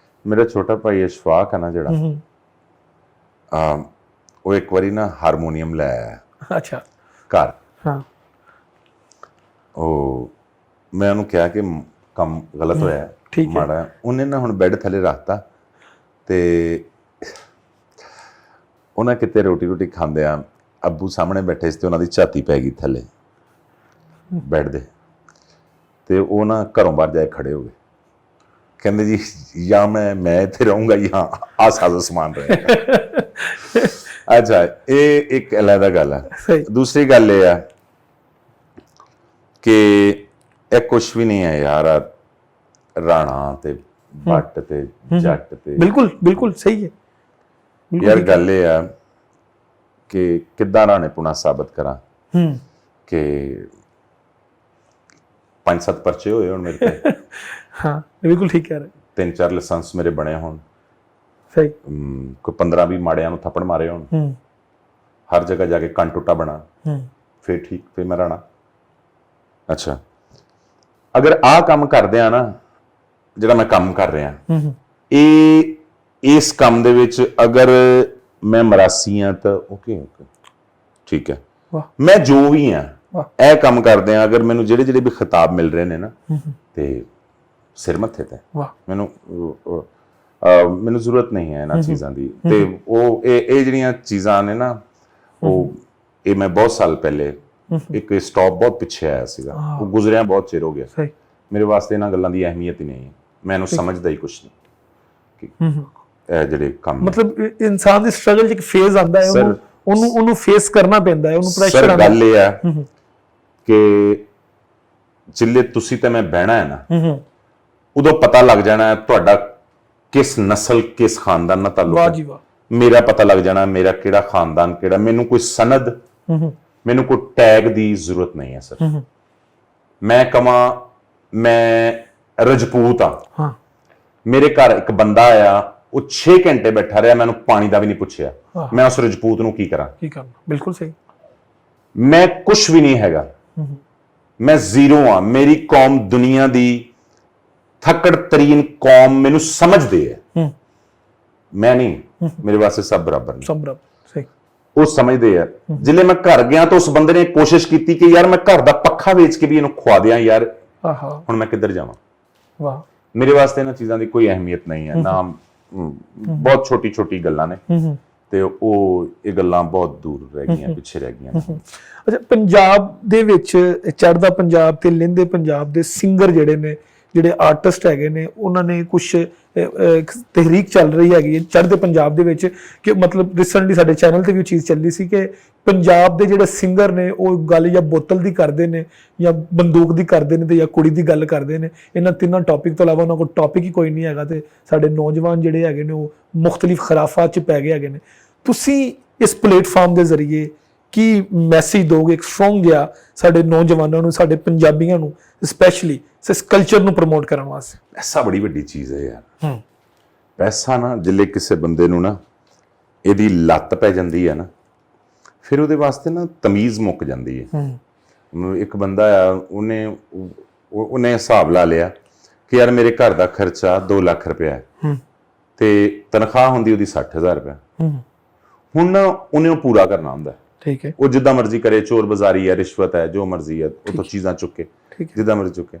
ਮੇਰਾ ਛੋਟਾ ਭਾਈ ਅਸ਼ਫਾਕ ਹੈ ਨਾ ਜਿਹੜਾ, ਉਹ ਇੱਕ ਵਾਰੀ ਨਾ ਹਾਰਮੋਨੀਅਮ ਲੈ ਆਇਆ ਅੱਛਾ ਘਰ। ਹਾਂ, ਉਹ ਮੈਂ ਉਹਨੂੰ ਕਿਹਾ ਕਿ ਕੰਮ ਗਲਤ ਹੋਇਆ, ਮਾੜਾ, ਉਹਨੇ ਨਾ ਹੁਣ ਬੈੱਡ ਥੱਲੇ ਰੱਖਤਾ, ਤੇ ਉਹਨਾਂ ਕਿਤੇ ਰੋਟੀ ਖਾਂਦੇ ਆ, ਅੱਬੂ ਸਾਹਮਣੇ ਬੈਠੇ ਸੀ ਤੇ ਉਹਨਾਂ ਦੀ ਛਾਤੀ ਪੈ ਗਈ ਥੱਲੇ ਬੈੱਡ ਦੇ, ਤੇ ਉਹ ਨਾ ਘਰੋਂ ਬਾਹਰ ਜਾ ਕੇ ਖੜੇ ਹੋ ਗਏ, ਕਹਿੰਦੇ ਜੀ ਜਾਂ ਮੈਂ ਇੱਥੇ ਰਹੂੰਗਾ ਜਾਂ ਆਹ ਸਾਜ਼ੋ ਸਮਾਨ ਰਹੇਗਾ। ਅੱਛਾ, ਇਹ ਇੱਕ ਅਲੱਗ ਗੱਲ ਹੈ। ਦੂਸਰੀ ਗੱਲ ਇਹ ਹੈ ਕਿ ਇਹ ਕੁਛ ਵੀ ਨਹੀਂ ਹੈ ਯਾਰ, ਰਾਣਾ ਤੇ ਬੱਟ ਤੇ ਜੱਟ ਤੇ, ਬਿਲਕੁਲ ਬਿਲਕੁਲ ਸਹੀ ਹੈ ਯਾਰ। ਗੱਲ ਇਹ ਆ ਕਿ ਕਿੱਦਾਂ ਰਾਣੇ ਪੁਣਾ ਸਾਬਤ ਕਰਾਂ ਕਿ 5-7 ਪਰਚੇ ਹੋਏ ਹੁਣ ਮੇਰੇ ਤੇ। ਹਾਂ ਬਿਲਕੁਲ ਠੀਕ ਕਹਿ ਰਹੇ। 3-4 ਲਾਇਸੈਂਸ ਮੇਰੇ ਬਣੇ ਹੋਣ, ਸਹੀ, ਕੋਈ 15-20 ਮਾੜਿਆਂ ਨੂੰ ਥੱਪੜ ਮਾਰੇ ਹੋਣ, ਹਰ ਜਗ੍ਹਾ ਜਾ ਕੇ ਕੰਨ ਟੁੱਟਾ ਬਣਾ, ਫਿਰ ਠੀਕ, ਫਿਰ ਮੈਂ ਰਾਣਾ। ਅੱਛਾ, ਅਗਰ ਆਹ ਕੰਮ ਕਰਦੇ ਆ ਨਾ, ਜਿਹੜਾ ਮੈਂ ਕੰਮ ਕਰ ਰਿਹਾ, ਇਸ ਕੰਮ ਦੇ ਵਿੱਚ ਅਗਰ ਮੈਂ ਮਰਾਸੀ ਆ ਤਾਂ ਓਕੇ ਠੀਕ ਹੈ, ਮੈਂ ਜੋ ਵੀ ਆ ਇਹ ਕੰਮ ਕਰਦੇ ਆ, ਅਗਰ ਮੈਨੂੰ ਜਿਹੜੇ ਵੀ ਖਿਤਾਬ ਮਿਲ ਰਹੇ ਨੇ ਨਾ, ਤੇ ਸਿਰ ਮੱਥੇ ਤੇ, ਮੈਨੂੰ ਜ਼ਰੂਰਤ ਨਹੀਂ ਹੈ ਇਹਨਾਂ ਚੀਜ਼ਾਂ ਦੀ। ਤੇ ਉਹ ਇਹ ਜਿਹੜੀਆਂ ਚੀਜ਼ਾਂ ਨੇ ਨਾ, ਇਹ ਮੈਂ ਬਹੁਤ ਸਾਲ ਪਹਿਲੇ ਇੱਕ ਸਟਾਪ ਬਹੁਤ ਪਿੱਛੇ ਆਇਆ ਸੀਗਾ, ਉਹ ਗੁਜ਼ਰਿਆ ਬਹੁਤ ਚਿਰ ਹੋ ਗਿਆ। ਮੇਰੇ ਵਾਸਤੇ ਇਹਨਾਂ ਗੱਲਾਂ ਦੀ ਅਹਿਮੀਅਤ ਹੀ ਨਹੀਂ ਹੈ, ਮੈਂ ਇਹਨੂੰ ਸਮਝਦਾ ਹੀ ਕੁਛ ਨਹੀਂ ਕਿ ਇਹ ਜਿਹੜੇ ਕੰਮ, ਮਤਲਬ ਇਨਸਾਨ ਦੀ ਸਟਰਗਲ 'ਚ ਇੱਕ ਫੇਜ਼ ਆਉਂਦਾ ਹੈ, ਉਹਨੂੰ ਫੇਸ ਕਰਨਾ ਪੈਂਦਾ ਹੈ, ਉਹਨੂੰ ਪ੍ਰੈਸ਼ਰ ਆਉਂਦਾ ਹੈ। ਗੱਲ ਇਹ ਹੈ ਕਿ ਜਿੱਲੇ ਤੁਸੀਂ ਤੇ ਮੈਂ ਬਹਿਣਾ ਹੈ ਨਾ, ਉਦੋਂ ਪਤਾ ਲੱਗ ਜਾਣਾ ਤੁਹਾਡਾ ਕਿਸ ਨਸਲ ਕਿਸ ਖਾਨਦਾਨ ਨਾਲ ਤਾਲੁਕ ਹੈ। ਮੇਰਾ ਪਤਾ ਲੱਗ ਜਾਣਾ ਮੇਰਾ ਕਿਹੜਾ ਖਾਨਦਾਨ ਕਿਹੜਾ। ਮੈਨੂੰ ਕੋਈ ਸਨਦ, ਮੈਨੂੰ ਕੋਈ ਟੈਗ ਦੀ ਜ਼ਰੂਰਤ ਨਹੀਂ ਹੈ ਸਰ। ਮੈਂ ਕਮਾਂ ਮੈਂ ਰਜਪੂਤ ਹਾਂ, ਮੇਰੇ ਘਰ ਇੱਕ ਬੰਦਾ ਆਇਆ, ਉਹ 6 ਘੰਟੇ ਬੈਠਾ ਰਿਹਾ, ਮੈਨੂੰ ਪਾਣੀ ਦਾ ਵੀ ਨਹੀਂ ਪੁੱਛਿਆ, ਮੈਂ ਉਸ ਰਜਪੂਤ ਨੂੰ ਕੀ ਕਰਾਂ? ਬਿਲਕੁਲ ਸਹੀ। ਮੈਂ ਕੁਛ ਵੀ ਨਹੀਂ ਹੈਗਾ, ਮੈਂ ਜ਼ੀਰੋ ਹਾਂ। ਮੇਰੀ ਕੌਮ ਦੁਨੀਆ ਦੀ ਥੱਕੜ ਤਰੀਨ ਕੌਮ ਮੈਨੂੰ ਸਮਝਦੇ ਹੈ, ਮੈਂ ਨਹੀਂ, ਮੇਰੇ ਵਾਸਤੇ ਸਭ ਬਰਾਬਰ ਨੇ, ਸਭ ਬਰਾਬਰ ਸਹੀ, ਉਹ ਸਮਝਦੇ ਆ। ਜਿੱਲੇ ਮੈਂ ਘਰ ਗਿਆ ਤਾਂ ਉਸ ਬੰਦੇ ਨੇ ਕੋਸ਼ਿਸ਼ ਕੀਤੀ ਕਿ ਯਾਰ ਮੈਂ ਘਰ ਦਾ ਪੱਖਾ ਵੇਚ ਕੇ ਵੀ ਇਹਨੂੰ ਖਵਾ ਦਿਆਂ ਯਾਰ, ਹੁਣ ਮੈਂ ਕਿੱਧਰ ਜਾਵਾਂ? ਵਾਹ, ਮੇਰੇ ਵਾਸਤੇ ਇਹਨਾਂ ਚੀਜ਼ਾਂ ਦੀ ਕੋਈ ਅਹਿਮੀਅਤ ਨਹੀਂ ਹੈ ਨਾ, ਬਹੁਤ ਛੋਟੀ ਛੋਟੀ ਗੱਲਾਂ ਨੇ, ਤੇ ਉਹ ਇਹ ਗੱਲਾਂ ਬਹੁਤ ਦੂਰ ਰਹਿ ਗਈਆਂ, ਪਿੱਛੇ ਰਹਿ ਗਈਆਂ। ਅੱਛਾ, ਪੰਜਾਬ ਦੇ ਵਿੱਚ ਚੜ੍ਹਦਾ ਪੰਜਾਬ ਤੇ ਲਹਿੰਦੇ ਪੰਜਾਬ ਦੇ ਸਿੰਗਰ ਜਿਹੜੇ ਨੇ, ਜਿਹੜੇ ਆਰਟਿਸਟ ਹੈਗੇ ਨੇ ਉਹਨਾਂ ਨੇ ਕੁਝ ਤਹਿਰੀਕ ਚੱਲ ਰਹੀ ਹੈਗੀ ਹੈ ਚੜ੍ਹਦੇ ਪੰਜਾਬ ਦੇ ਵਿੱਚ, ਕਿ ਮਤਲਬ ਰਿਸੈਂਟਲੀ ਸਾਡੇ ਚੈਨਲ ਤੇ ਵੀ ਉਹ ਚੀਜ਼ ਚੱਲੀ ਸੀ ਕਿ ਪੰਜਾਬ ਦੇ ਜਿਹੜੇ ਸਿੰਗਰ ਨੇ ਉਹ ਗੱਲ ਜਾਂ ਬੋਤਲ ਦੀ ਕਰਦੇ ਨੇ ਜਾਂ ਬੰਦੂਕ ਦੀ ਕਰਦੇ ਨੇ ਤੇ ਜਾਂ ਕੁੜੀ ਦੀ ਗੱਲ ਕਰਦੇ ਨੇ। ਇਹਨਾਂ ਤਿੰਨਾਂ ਟੌਪਿਕ ਤੋਂ ਇਲਾਵਾ ਉਹਨਾਂ ਕੋਲ ਟੌਪਿਕ ਹੀ ਕੋਈ ਨਹੀਂ ਹੈਗਾ ਤੇ ਸਾਡੇ ਨੌਜਵਾਨ ਜਿਹੜੇ ਹੈਗੇ ਨੇ ਉਹ ਮੁxtਲਿਫ ਖਰਾਫਾਤ 'ਚ ਪੈ ਗਏ ਹੈਗੇ ਨੇ। ਤੁਸੀਂ ਇਸ ਪਲੇਟਫਾਰਮ ਦੇ ਜ਼ਰੀਏ ਕੀ ਮੈਸੇਜ ਦੋਗੇ ਇੱਕ ਸਟਰੋਂਗ ਜਿਹਾ ਸਾਡੇ ਨੌਜਵਾਨਾਂ ਨੂੰ, ਸਾਡੇ ਪੰਜਾਬੀਆਂ ਨੂੰ ਸਪੈਸ਼ਲੀ ਇਸ ਕਲਚਰ ਨੂੰ ਪ੍ਰਮੋਟ ਕਰਨ ਵਾਸਤੇ? ਪੈਸਾ ਬੜੀ ਵੱਡੀ ਚੀਜ਼ ਹੈ ਯਾਰ। ਪੈਸਾ ਨਾ ਜਿੱਲੇ ਕਿਸੇ ਬੰਦੇ ਨੂੰ ਨਾ ਇਹਦੀ ਲੱਤ ਪੈ ਜਾਂਦੀ ਹੈ ਨਾ, ਫਿਰ ਉਹਦੇ ਵਾਸਤੇ ਨਾ ਤਮੀਜ਼ ਮੁੱਕ ਜਾਂਦੀ ਹੈ। ਇੱਕ ਬੰਦਾ ਆ, ਉਹਨੇ ਹਿਸਾਬ ਲਾ ਲਿਆ ਕਿ ਯਾਰ ਮੇਰੇ ਘਰ ਦਾ ਖਰਚਾ 2 ਲੱਖ ਰੁਪਇਆ ਹੈ ਤੇ ਤਨਖਾਹ ਹੁੰਦੀ ਉਹਦੀ 60,000 ਰੁਪਇਆ। ਹੁਣ ਨਾ ਉਹਨੇ ਉਹ ਪੂਰਾ ਕਰਨਾ ਹੁੰਦਾ, ਠੀਕ ਹੈ, ਉਹ ਜਿੱਦਾਂ ਮਰਜ਼ੀ ਕਰੇ, ਚੋਰ ਬਾਜ਼ਾਰੀ ਹੈ, ਰਿਸ਼ਵਤ ਹੈ, ਜੋ ਮਰਜ਼ੀ ਹੈ, ਉਹ ਤੋਂ ਚੀਜ਼ਾਂ ਚੁੱਕੇ ਜਿੱਦਾਂ ਮਰਜ਼ੀ ਚੁੱਕੇ।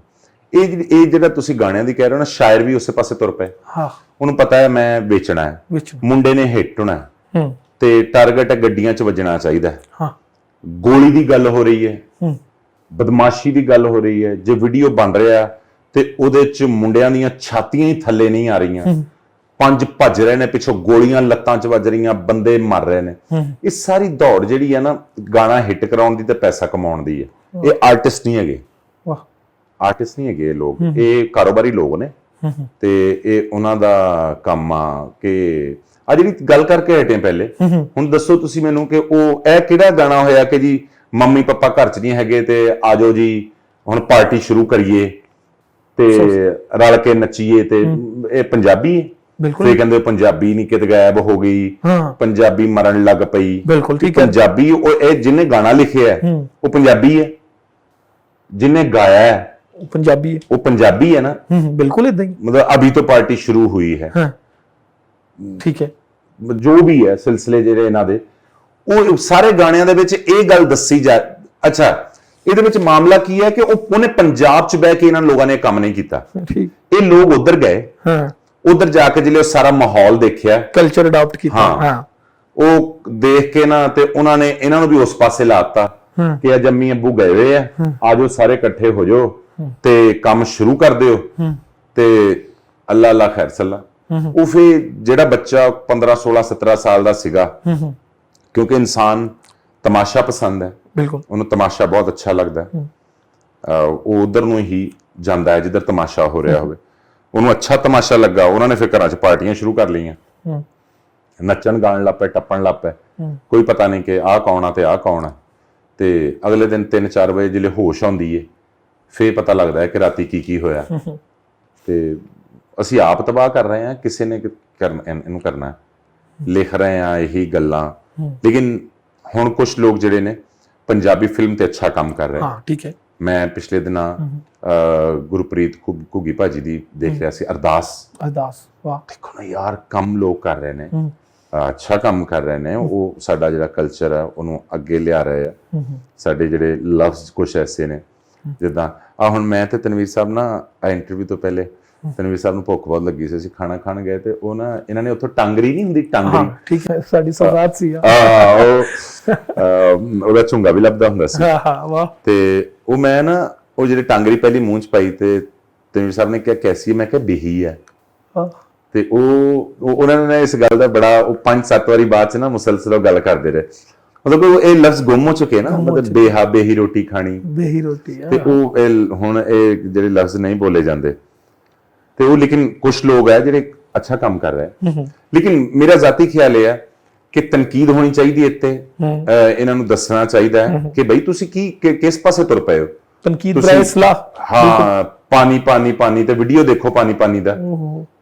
ਇਹ ਜਿਹੜਾ ਤੁਸੀਂ ਗਾਣਿਆਂ ਦੀ ਕਹਿ ਰਹੇ ਹੋ ਨਾ, ਸ਼ਾਇਰ ਵੀ ਉਸੇ ਪਾਸੇ ਤੁਰ ਪਏ। ਹਾਂ, ਉਹਨੂੰ ਪਤਾ ਹੈ ਮੈਂ ਵੇਚਣਾ ਹੈ, ਮੁੰਡੇ ਨੇ ਹਿੱਟ ਹੋਣਾ ਤੇ ਟਾਰਗੇਟ ਗੱਡੀਆਂ 'ਚ ਵੱਜਣਾ ਚਾਹੀਦਾ ਹੈ। ਹਾਂ, ਗੋਲੀ ਦੀ ਗੱਲ ਹੋ ਰਹੀ ਹੈ, ਬਦਮਾਸ਼ੀ ਦੀ ਗੱਲ ਹੋ ਰਹੀ ਹੈ। ਜੇ ਵੀਡੀਓ ਬਣ ਰਿਹਾ ਤੇ ਉਹਦੇ 'ਚ ਮੁੰਡਿਆਂ ਦੀਆਂ ਛਾਤੀਆਂ ਹੀ ਥੱਲੇ ਨਹੀਂ ਆ ਰਹੀਆਂ, 5 ਭੱਜ ਰਹੇ ਨੇ ਪਿੱਛੋਂ, ਗੋਲੀਆਂ ਲੱਤਾਂ 'ਚ ਵੱਜ ਰਹੀਆਂ, ਬੰਦੇ ਮਰ ਰਹੇ ਨੇ। ਇਹ ਸਾਰੀ ਦੌੜ ਜਿਹੜੀ ਹੈ ਨਾ ਗਾਣਾ ਹਿੱਟ ਕਰਾਉਣ ਦੀ ਤੇ ਪੈਸਾ ਕਮਾਉਣ ਦੀ ਹੈ। ਇਹ ਆਰਟਿਸਟ ਨਹੀਂ ਹੈਗੇ, ਆਰਟਿਸਟ ਨਹੀਂ ਹੈਗੇ ਇਹ ਲੋਕ, ਇਹ ਕਾਰੋਬਾਰੀ ਲੋਕ ਨੇ ਤੇ ਇਹ ਉਹਨਾਂ ਦਾ ਕੰਮ ਆ। ਕਿ ਆ ਜਿਹੜੀ ਗੱਲ ਕਰਕੇ ਹਟੇ ਪਹਿਲੇ, ਹੁਣ ਦੱਸੋ ਤੁਸੀਂ ਮੈਨੂੰ ਕਿ ਉਹ ਇਹ ਕਿਹੜਾ ਗਾਣਾ ਹੋਇਆ ਕਿ ਜੀ ਮੰਮੀ ਪਾਪਾ ਘਰ 'ਚ ਨਹੀਂ ਹੈਗੇ ਤੇ ਆਜੋ ਜੀ ਹੁਣ ਪਾਰਟੀ ਸ਼ੁਰੂ ਕਰੀਏ ਤੇ ਰਲ ਕੇ ਨੱਚੀਏ, ਤੇ ਇਹ ਪੰਜਾਬੀ ਹੈ? ਬਿਲਕੁਲ। ਤੇ ਕਹਿੰਦੇ ਪੰਜਾਬੀ ਨਹੀਂ ਕਿਤੇ ਗਾਇਬ ਹੋ ਗਈ, ਪੰਜਾਬੀ ਮਰਨ ਲੱਗ ਪਈ। ਬਿਲਕੁਲ ਠੀਕ ਹੈ। ਪੰਜਾਬੀ ਉਹ ਇਹ ਜਿਹਨੇ ਗਾਣਾ ਲਿਖਿਆ ਹੈ ਉਹ ਪੰਜਾਬੀ ਹੈ, ਜਿਹਨੇ ਗਾਇਆ ਹੈ ਉਹ ਪੰਜਾਬੀ ਹੈ, ਉਹ ਪੰਜਾਬੀ ਹੈ ਨਾ। ਬਿਲकुल ਇਦਾਂ ਹੀ, मतलब अभी तो पार्टी शुरू हुई है। हाँ, ठीक है। जो भी है सिलसिले ਜਿਹੜੇ ਇਹਨਾਂ ਦੇ, ਉਹ ਸਾਰੇ ਗਾਣਿਆਂ ਦੇ ਵਿੱਚ ਇਹ ਗੱਲ ਦੱਸੀ ਜਾ। ਅੱਛਾ, ਇਹਦੇ ਵਿੱਚ ਮਾਮਲਾ ਕੀ ਹੈ ਕਿ ਉਹਨੇ ਪੰਜਾਬ 'ਚ ਬਹਿ ਕੇ ਇਹਨਾਂ ਲੋਕਾਂ ਨੇ ਕੰਮ ਨਹੀਂ ਕੀਤਾ। ਠੀਕ, ਇਹ ਲੋਕ ਉਧਰ ਗਏ, ਹਾਂ, ਉਧਰ ਜਾ ਕੇ ਜਿਹੜੇ ਉਹ ਸਾਰਾ ਮਾਹੌਲ ਦੇਖਿਆ, ਕਲਚਰ ਅਡਾਪਟ ਕੀਤਾ, ਹਾਂ, ਉਹ ਦੇਖ ਕੇ ਨਾ ਤੇ ਉਹਨਾਂ ਨੇ ਇਹਨਾਂ ਨੂੰ ਵੀ ਉਸ ਪਾਸੇ ਲਾਤਾ ਕਿ ਆ ਜੰਮੀ ਅੱਬੂ ਗਏ ਹੋਏ ਆ, ਆਜੋ ਸਾਰੇ ਇਕੱਠੇ ਹੋ ਜਾਓ ਤੇ ਕੰਮ ਸ਼ੁਰੂ ਕਰ ਦਿਓ ਤੇ ਅੱਲਾ ਅੱਲਾ ਖੈਰ ਸੱਲਾ। ਉਹ ਫਿਰ ਜਿਹੜਾ ਬੱਚਾ 15 16 17 ਸਾਲ ਦਾ ਸੀਗਾ, ਕਿਉਂਕਿ ਇਨਸਾਨ ਤਮਾਸ਼ਾ ਪਸੰਦ ਹੈ, ਬਿਲਕੁਲ, ਉਹਨੂੰ ਤਮਾਸ਼ਾ ਬਹੁਤ ਅੱਛਾ ਲੱਗਦਾ ਹੈ, ਉਹ ਉਧਰ ਨੂੰ ਹੀ ਜਾਂਦਾ ਹੈ ਜਿੱਧਰ ਤਮਾਸ਼ਾ ਹੋ ਰਿਹਾ ਹੋਵੇ। ਉਹਨੂੰ ਅੱਛਾ ਤਮਾਸ਼ਾ ਲੱਗਾ, ਉਹਨਾਂ ਨੇ ਫਿਰ ਘਰਾਂ 'ਚ ਪਾਰਟੀਆਂ ਸ਼ੁਰੂ ਕਰ ਲਈਆਂ, ਨੱਚਣ ਗਾਣ ਲੱਗ ਪਏ, ਟੱਪਣ ਲੱਗ ਪਏ। ਕੋਈ ਪਤਾ ਨਹੀਂ ਕਿ ਆਹ ਕੌਣ ਆ ਤੇ ਆਹ ਕੌਣ ਆ। ਤੇ ਅਗਲੇ ਦਿਨ 3-4 ਵਜੇ ਜਿਹੜੇ ਹੋਸ਼ ਆਉਂਦੀ ਏ, ਫੇਰ ਪਤਾ ਲੱਗਦਾ ਹੈ ਕਿ ਰਾਤੀ ਕੀ ਹੋਇਆ। ਤੇ ਅਸੀਂ ਆਪ ਤਬਾਹ ਕਰ ਰਹੇ ਹਾਂ, ਕਿਸੇ ਨੇ ਇਹਨੂੰ ਕਰਨਾ, ਲਿਖ ਰਹੇ ਹਾਂ ਇਹੀ ਗੱਲਾਂ। ਲੇਕਿਨ ਹੁਣ ਕੁਝ ਲੋਕ ਜਿਹੜੇ ਨੇ ਪੰਜਾਬੀ ਫਿਲਮ ਤੇ ਅੱਛਾ ਕੰਮ ਕਰ ਰਹੇ। ਹਾਂ, ਠੀਕ ਹੈ। ਮੈਂ ਪਿਛਲੇ ਦਿਨਾਂ ਗੁਰਪ੍ਰੀਤ ਘੁੱਗੀ ਭਾਜੀ ਦੀ ਦੇਖ ਰਿਹਾ ਸੀ, ਅਰਦਾਸ। ਵਾਹ, ਦੇਖੋ ਨਾ ਯਾਰ, ਕੰਮ ਲੋਕ ਕਰ ਰਹੇ ਨੇ, ਅੱਛਾ ਕੰਮ ਕਰ ਰਹੇ ਨੇ। ਉਹ ਸਾਡਾ ਜਿਹੜਾ ਕਲਚਰ ਹੈ ਉਹਨੂੰ ਅੱਗੇ ਲਿਆ ਰਹੇ ਆ। ਸਾਡੇ ਜਿਹੜੇ ਲਫ਼ਜ਼ ਕੁਝ ਐਸੇ ਨੇ, ਜਿੱਦਾਂ ਆ ਹੁਣ ਮੈਂ ਤੇ ਤਨਵੀਰ ਸਾਹਿਬ ਨਾ ਇੰਟਰਵਿਊ ਤੋਂ ਪਹਿਲੇ ਤਨਵੀਰ ਸਾਹਿਬ ਨੂੰ ਭੁੱਖ ਬਹੁਤ ਲੱਗੀ ਸੀ, ਅਸੀਂ ਖਾਣਾ ਖਾਣ ਗਏ ਤੇ ਉਹ ਨਾ ਇਹਨਾਂ ਨੇ ਉੱਥੋਂ ਟਾਂਗਰੀ ਨਹੀਂ ਹੁੰਦੀ, ਟਾਂਗਰੀ, ਠੀਕ ਹੈ, ਸਾਡੀ ਸੌਗਾਤ ਸੀ ਉਹਦਾ ਝੁੰਗਾ ਵੀ ਲੱਭਦਾ ਹੁੰਦਾ ਸੀ। ਵਾਹ। ਤੇ ਉਹ ਮੈਂ ਨਾ ਉਹ ਜਿਹੜੇ ਟਾਂਗਰੀ ਪਹਿਲੀ ਮੂੰਹ 'ਚ ਪਾਈ ਤੇ ਤਨਵੀਰ ਸਾਹਿਬ ਨੇ ਕਿਹਾ ਕੈਸੀ ਹੈ? ਮੈਂ ਕਿਹਾ ਬੇਹੀ ਹੈ। ਤੇ ਉਹਨਾਂ ਨੇ ਇਸ ਗੱਲ ਦਾ ਬੜਾ 5-7 ਵਾਰੀ ਬਾਅਦ 'ਚ ਨਾ ਮੁਸਲਸਲ ਉਹ ਗੱਲ ਕਰਦੇ ਰਹੇ। ਮਤਲਬ ਇਹ ਲਫ਼ਜ਼ ਗੁੰਮ ਹੋ ਚੁੱਕੇ ਨਾ, ਮਤਲਬ ਬੇਹਾ, ਬੇਹੀ ਰੋਟੀ ਖਾਣੀ, ਬੇਹੀ ਰੋਟੀ। ਤੇ ਉਹ ਹੁਣ ਇਹ ਜਿਹੜੇ ਲਫ਼ਜ਼ ਨਹੀਂ ਬੋਲੇ ਜਾਂਦੇ ਤੇ ਉਹ, ਲੇਕਿਨ ਕੁਝ ਲੋਕ ਹੈ ਜਿਹੜੇ ਅੱਛਾ ਕੰਮ ਕਰ ਰਹੇ। ਲੇਕਿਨ ਮੇਰਾ ਜ਼ਾਤੀ ਖਿਆਲ ਇਹ ਹੈ ਕਿ ਤਨਕੀਦ ਹੋਣੀ ਚਾਹੀਦੀ ਹੈ ਇੱਥੇ। ਇਹਨਾਂ ਨੂੰ ਦੱਸਣਾ ਚਾਹੀਦਾ ਹੈ ਕਿ ਬਈ ਤੁਸੀਂ ਕਿਸ ਪਾਸੇ ਤੁਰ ਪਏ ਹੋ। ਤਨਕੀਦ ਬਰਾਏ ਇਸਲਾਹ। ਹਾਂ, ਪਾਣੀ ਪਾਣੀ ਪਾਣੀ ਤੇ ਵੀਡੀਓ ਦੇਖੋ ਪਾਣੀ ਪਾਣੀ ਦਾ,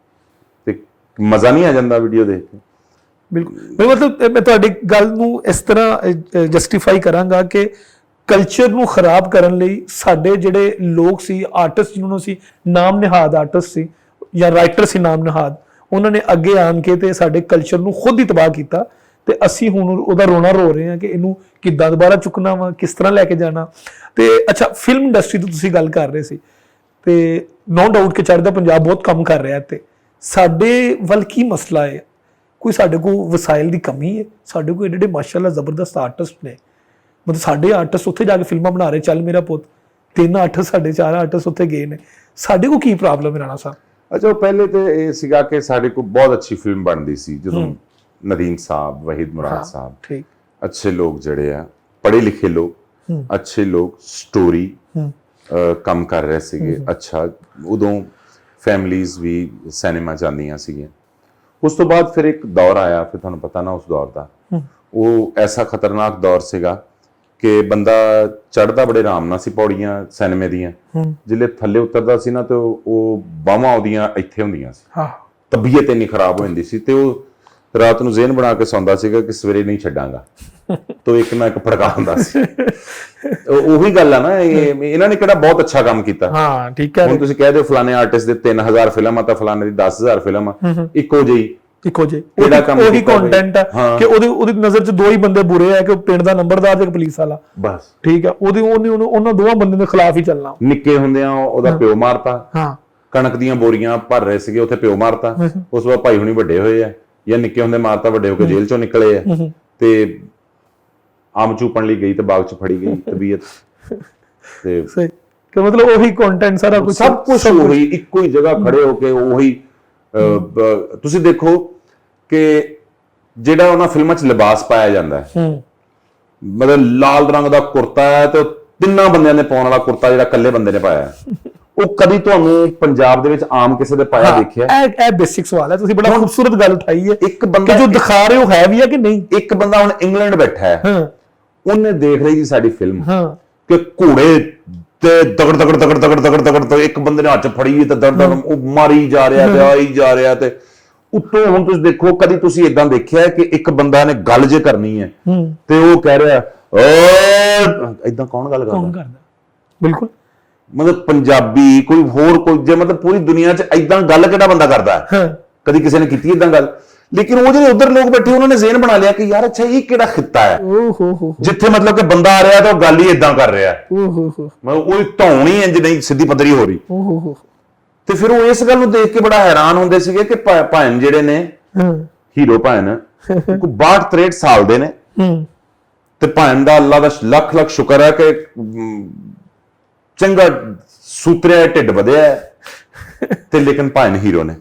ਤੇ ਮਜ਼ਾ ਨਹੀਂ ਆ ਜਾਂਦਾ ਵੀਡੀਓ ਦੇਖ ਕੇ। ਬਿਲਕੁਲ, ਮਤਲਬ ਮੈਂ ਤੁਹਾਡੀ ਗੱਲ ਨੂੰ ਇਸ ਤਰ੍ਹਾਂ ਜਸਟੀਫਾਈ ਕਰਾਂਗਾ ਕਿ ਕਲਚਰ ਨੂੰ ਖਰਾਬ ਕਰਨ ਲਈ ਸਾਡੇ ਜਿਹੜੇ ਲੋਕ ਸੀ, ਆਰਟਿਸਟ ਜਿਹਨਾਂ ਨੂੰ ਸੀ ਨਾਮ ਨਿਹਾਦ ਆਰਟਿਸਟ ਸੀ ਜਾਂ ਰਾਈਟਰ ਸੀ ਨਾਮ ਨਿਹਾਦ, ਉਹਨਾਂ ਨੇ ਅੱਗੇ ਆਣ ਕੇ ਤੇ ਸਾਡੇ ਕਲਚਰ ਨੂੰ ਖੁਦ ਹੀ ਤਬਾਹ ਕੀਤਾ। ਤੇ ਅਸੀਂ ਹੁਣ ਉਹਦਾ ਰੋਣਾ ਰੋ ਰਹੇ ਹਾਂ ਕਿ ਇਹਨੂੰ ਕਿੱਦਾਂ ਦੁਬਾਰਾ ਚੁੱਕਣਾ ਵਾ, ਕਿਸ ਤਰ੍ਹਾਂ ਲੈ ਕੇ ਜਾਣਾ। ਤੇ ਅੱਛਾ, ਫਿਲਮ ਇੰਡਸਟਰੀ ਤੋਂ ਤੁਸੀਂ ਗੱਲ ਕਰ ਰਹੇ ਸੀ ਤੇ ਨੋ ਡਾਊਟ ਕਿ ਚੜ੍ਹਦਾ ਪੰਜਾਬ ਬਹੁਤ ਕੰਮ ਕਰ ਰਿਹਾ। ਤੇ ਸਾਡੇ ਵੱਲ ਕੀ ਮਸਲਾ ਹੈ? ਕੋਈ ਸਾਡੇ ਕੋਲ ਵਸਾਇਲ ਦੀ ਕਮੀ ਹੈ? ਸਾਡੇ ਕੋਲ ਏਡੇ ਮਾਸ਼ਾਅੱਲਾ ਜ਼ਬਰਦਸਤ ਆਰਟਿਸਟ ਨੇ, ਮਤਲਬ ਸਾਡੇ ਆਰਟਿਸਟ ਉੱਥੇ ਜਾ ਕੇ ਫਿਲਮਾਂ ਬਣਾ ਰਹੇ, ਚੱਲ ਮੇਰਾ ਪੁੱਤ, 3 8 4.5 ਆਰਟਿਸਟ ਉੱਥੇ ਗਏ ਨੇ, ਸਾਡੇ ਕੋਲ ਕੀ ਪ੍ਰੋਬਲਮ ਹੈ ਰਾਣਾ ਸਾਹਿਬ? ਅੱਛਾ, ਉਹ ਪਹਿਲੇ ਤੇ ਇਹ ਸੀਗਾ ਕਿ ਸਾਡੇ ਕੋਲ ਬਹੁਤ ਅੱਛੀ ਫਿਲਮ ਬਣਦੀ ਸੀ ਜਦੋਂ ਨਦੀਮ ਸਾਹਿਬ, ਵਹੀਦ ਮੁਰਾਦ ਸਾਹਿਬ, ਠੀਕ, ਅੱਛੇ ਲੋਕ ਜਿਹੜੇ ਆ, ਪੜ੍ਹੇ ਲਿਖੇ ਲੋਕ, ਅੱਛੇ ਲੋਕ, ਸਟੋਰੀ ਕੰਮ ਕਰ ਰਹੇ ਸੀਗੇ ਅੱਛਾ। ਉਦੋਂ ਫੈਮਲੀਜ਼ ਵੀ ਸਿਨੇਮਾ ਜਾਂਦੀਆਂ ਸੀਗੀਆਂ। ਉਸ ਤੋਂ ਬਾਅਦ ਫਿਰ ਇੱਕ ਦੌਰ ਆਇਆ, ਫਿਰ ਤੁਹਾਨੂੰ ਪਤਾ ਨਾ ਉਸ ਦੌਰ ਦਾ, ਉਹ ਐਸਾ ਖਤਰਨਾਕ ਦੌਰ ਸੀਗਾ ਕਿ ਬੰਦਾ ਚੜ੍ਹਦਾ ਬੜੇ ਆਰਾਮ ਨਾਲ ਸੀ ਪੌੜੀਆਂ ਸਿਨੇਮੇ ਦੀਆਂ, ਜਿੱਲੇ ਥੱਲੇ ਉਤਰਦਾ ਸੀ ਨਾ ਤੇ ਉਹ ਬਾਹਾਂ ਉਹਦੀਆਂ ਇੱਥੇ ਹੁੰਦੀਆਂ ਸੀ, ਹਾਂ, ਤਬੀਅਤ ਇੰਨੀ ਖਰਾਬ ਹੋ ਜਾਂਦੀ ਸੀ ਤੇ ਉਹ ਰਾਤ ਨੂੰ ਜ਼ਿਹਨ ਬਣਾ ਕੇ ਸੌਂਦਾ ਸੀਗਾ ਕਿ ਸਵੇਰੇ ਨਹੀਂ ਛੱਡਾਂਗਾ, ਤੋ ਇੱਕ ਨਾ ਇੱਕ ਫੜਕਾ ਹੁੰਦਾ ਸੀ। ਉਹੀ ਗੱਲ ਆ ਨਾ, ਇਹਨਾਂ ਨੇ ਕਿਹੜਾ ਬਹੁਤ ਅੱਛਾ ਕੰਮ ਕੀਤਾ। ਹਾਂ, ਠੀਕ ਹੈ। ਹੁਣ ਤੁਸੀਂ ਕਹਿ ਦਿਓ ਫਲਾਣੇ ਆਰਟਿਸਟ ਦੇ 3000 ਫਿਲਮ ਆ ਤਾਂ ਫਲਾਣੇ ਦੀ 10000 ਫਿਲਮ ਆ, ਇੱਕੋ ਜਿਹੀ ਉਹੀ ਕੰਟੈਂਟ ਆ ਕਿ ਉਹਦੀ ਨਜ਼ਰ 'ਚ ਦੋ ਹੀ ਬੰਦੇ ਬੁਰੇ ਆ, ਕਿ ਉਹ ਪਿੰਡ ਦਾ ਨੰਬਰਦਾਰ ਤੇ ਇੱਕ ਪੁਲਿਸ ਵਾਲਾ, ਬਸ ਠੀਕ ਆ। ਉਹਨਾਂ ਦੋਵਾਂ ਬੰਦੇ ਦੇ ਖਿਲਾਫ ਹੀ ਚੱਲਣਾ। ਨਿੱਕੇ ਹੁੰਦਿਆਂ ਉਹਦਾ ਪਿਓ ਮਾਰਤਾ, ਹਾਂ, ਕਣਕ ਦੀਆਂ ਬੋਰੀਆਂ ਭਰ ਰਹੇ ਸੀਗੇ, ਉੱਥੇ ਪਿਓ ਮਾਰਤਾ। ਉਸ ਤੋਂ ਬਾਅਦ ਭਾਈ ਹੁਣੀ ਵੱਡੇ ਹੋਏ ਆ, ਜਾਂ ਨਿੱਕੇ ਹੁੰਦੇ ਮਾਰਤਾ, ਵੱਡੇ ਹੋ ਕੇ ਜੇਲ੍ਹ ਚੋਂ ਨਿਕਲੇ ਆ, ਤੇ ਆਮ ਚੂਪਣ ਲਈ ਗਈ ਤੇ ਬਾਗ 'ਚ ਫੜੀ ਗਈ ਤਬੀਅਤ। ਤੇ ਸਹੀ ਕਿ ਮਤਲਬ ਉਹੀ ਕੰਟੈਂਟ, ਸਾਰਾ ਕੁਝ, ਸਭ ਕੁਝ ਉਹੀ, ਇੱਕੋ ਹੀ ਜਗ੍ਹਾ ਖੜੇ ਹੋ ਕੇ ਉਹੀ। ਤੁਸੀਂ ਦੇਖੋ ਕਿ ਜਿਹੜਾ ਉਹਨਾਂ ਫਿਲਮਾਂ 'ਚ ਲਿਬਾਸ ਪਾਇਆ ਜਾਂਦਾ ਹੈ, ਮਤਲਬ ਲਾਲ ਰੰਗ ਦਾ ਕੁਰਤਾ ਹੈ ਤੇ ਤਿੰਨਾਂ ਬੰਦਿਆਂ ਨੇ ਪਾਉਣ ਵਾਲਾ ਕੁਰਤਾ ਜਿਹੜਾ ਇਕੱਲੇ ਬੰਦੇ ਨੇ ਪਾਇਆ, ਉਹ ਕਦੀ ਤੁਹਾਨੂੰ ਪੰਜਾਬ ਦੇ ਵਿੱਚ ਆਮ ਕਿਸੇ ਦੇ ਪਾਇਆ ਦੇਖਿਆ? ਇਹ ਬੇਸਿਕ ਸਵਾਲ ਹੈ, ਤੁਸੀਂ ਬੜਾ ਖੂਬਸੂਰਤ ਗੱਲ ਉਠਾਈ ਹੈ। ਇੱਕ ਬੰਦਾ ਜੋ ਦਿਖਾ ਰਹੇ ਹੋ ਹੈ ਵੀ ਆ ਕਿ ਨਹੀਂ? ਇੱਕ ਬੰਦਾ ਹੁਣ ਇੰਗਲੈਂਡ ਬੈਠਾ ਹੈ, ਉਹਨੇ ਦੇਖ ਲਈ ਜੀ ਸਾਡੀ ਫਿਲਮ, ਕਿ ਘੋੜੇ ਤੇ ਦਗੜ ਦਗੜ ਦਗੜ ਦਗੜ ਦਗੜ ਦਗੜ ਤੇ ਇੱਕ ਬੰਦੇ ਨੇ ਹੱਥ ਫੜੀ ਤੇ ਦਰਦ ਉਹ ਮਾਰੀ ਜਾ ਰਿਹਾ ਤੇ ਆਈ ਜਾ ਰਿਹਾ, ਤੇ ਉੱਤੋਂ ਹੁਣ ਤੁਸੀਂ ਦੇਖੋ, ਕਦੀ ਤੁਸੀਂ ਇਦਾਂ ਦੇਖਿਆ ਕਿ ਇੱਕ ਬੰਦਾ ਨੇ ਗੱਲ ਜੇ ਕਰਨੀ ਹੈ ਤੇ ਉਹ ਕਹਿ ਰਿਹਾ ਇਦਾਂ? ਕੌਣ ਗੱਲ ਕਰਦਾ? ਬਿਲਕੁਲ, ਮਤਲਬ ਪੰਜਾਬੀ ਕੋਈ ਹੋਰ ਕੋਈ, ਜੇ ਮਤਲਬ ਪੂਰੀ ਦੁਨੀਆ 'ਚ ਇਦਾਂ ਗੱਲ ਕਿਹੜਾ ਬੰਦਾ ਕਰਦਾ? ਕਦੀ ਕਿਸੇ ਨੇ ਕੀਤੀ ਇਦਾਂ ਗੱਲ? ਲੇਕਿਨ ਉਹ ਜਿਹੜੇ ਉਧਰ ਲੋਕ ਬੈਠੇ, ਉਹਨਾਂ ਨੇ ਜ਼ਿਹਨ ਬਣਾ ਲਿਆ ਕਿ ਯਾਰ ਅੱਛਾ ਇਹ ਕਿਹੜਾ ਖਿੱਤਾ ਹੈ ਜਿੱਥੇ ਮਤਲਬ ਕਿ ਬੰਦਾ ਆ ਰਿਹਾ ਤਾਂ ਉਹ ਗੱਲ ਹੀ ਇਦਾਂ ਕਰ ਰਿਹਾ, ਮਤਲਬ ਉਹ ਧੌਣ ਹੀ ਇੰਜ ਨਹੀਂ ਸਿੱਧੀ ਪੱਧਰੀ ਹੋ ਰਹੀ। ਤੇ ਫਿਰ ਉਹ ਇਸ ਗੱਲ ਨੂੰ ਦੇਖ ਕੇ ਬੜਾ ਹੈਰਾਨ ਹੁੰਦੇ ਸੀਗੇ ਕਿ ਭੈਣ ਜਿਹੜੇ ਨੇ, ਹੀਰੋ ਭੈਣ, ਕੋਈ 62-63 ਸਾਲ ਦੇ ਨੇ, ਤੇ ਭੈਣ ਦਾ ਅੱਲਾ ਦਾ ਲੱਖ ਲੱਖ ਸ਼ੁਕਰ ਹੈ ਕਿ ਚੰਗਾ ਸੂਤਰਿਆ ਢਿੱਡ ਵਧਿਆ, ਤੇ ਲੇਕਿਨ ਭੈਣ ਹੀਰੋ ਨੇ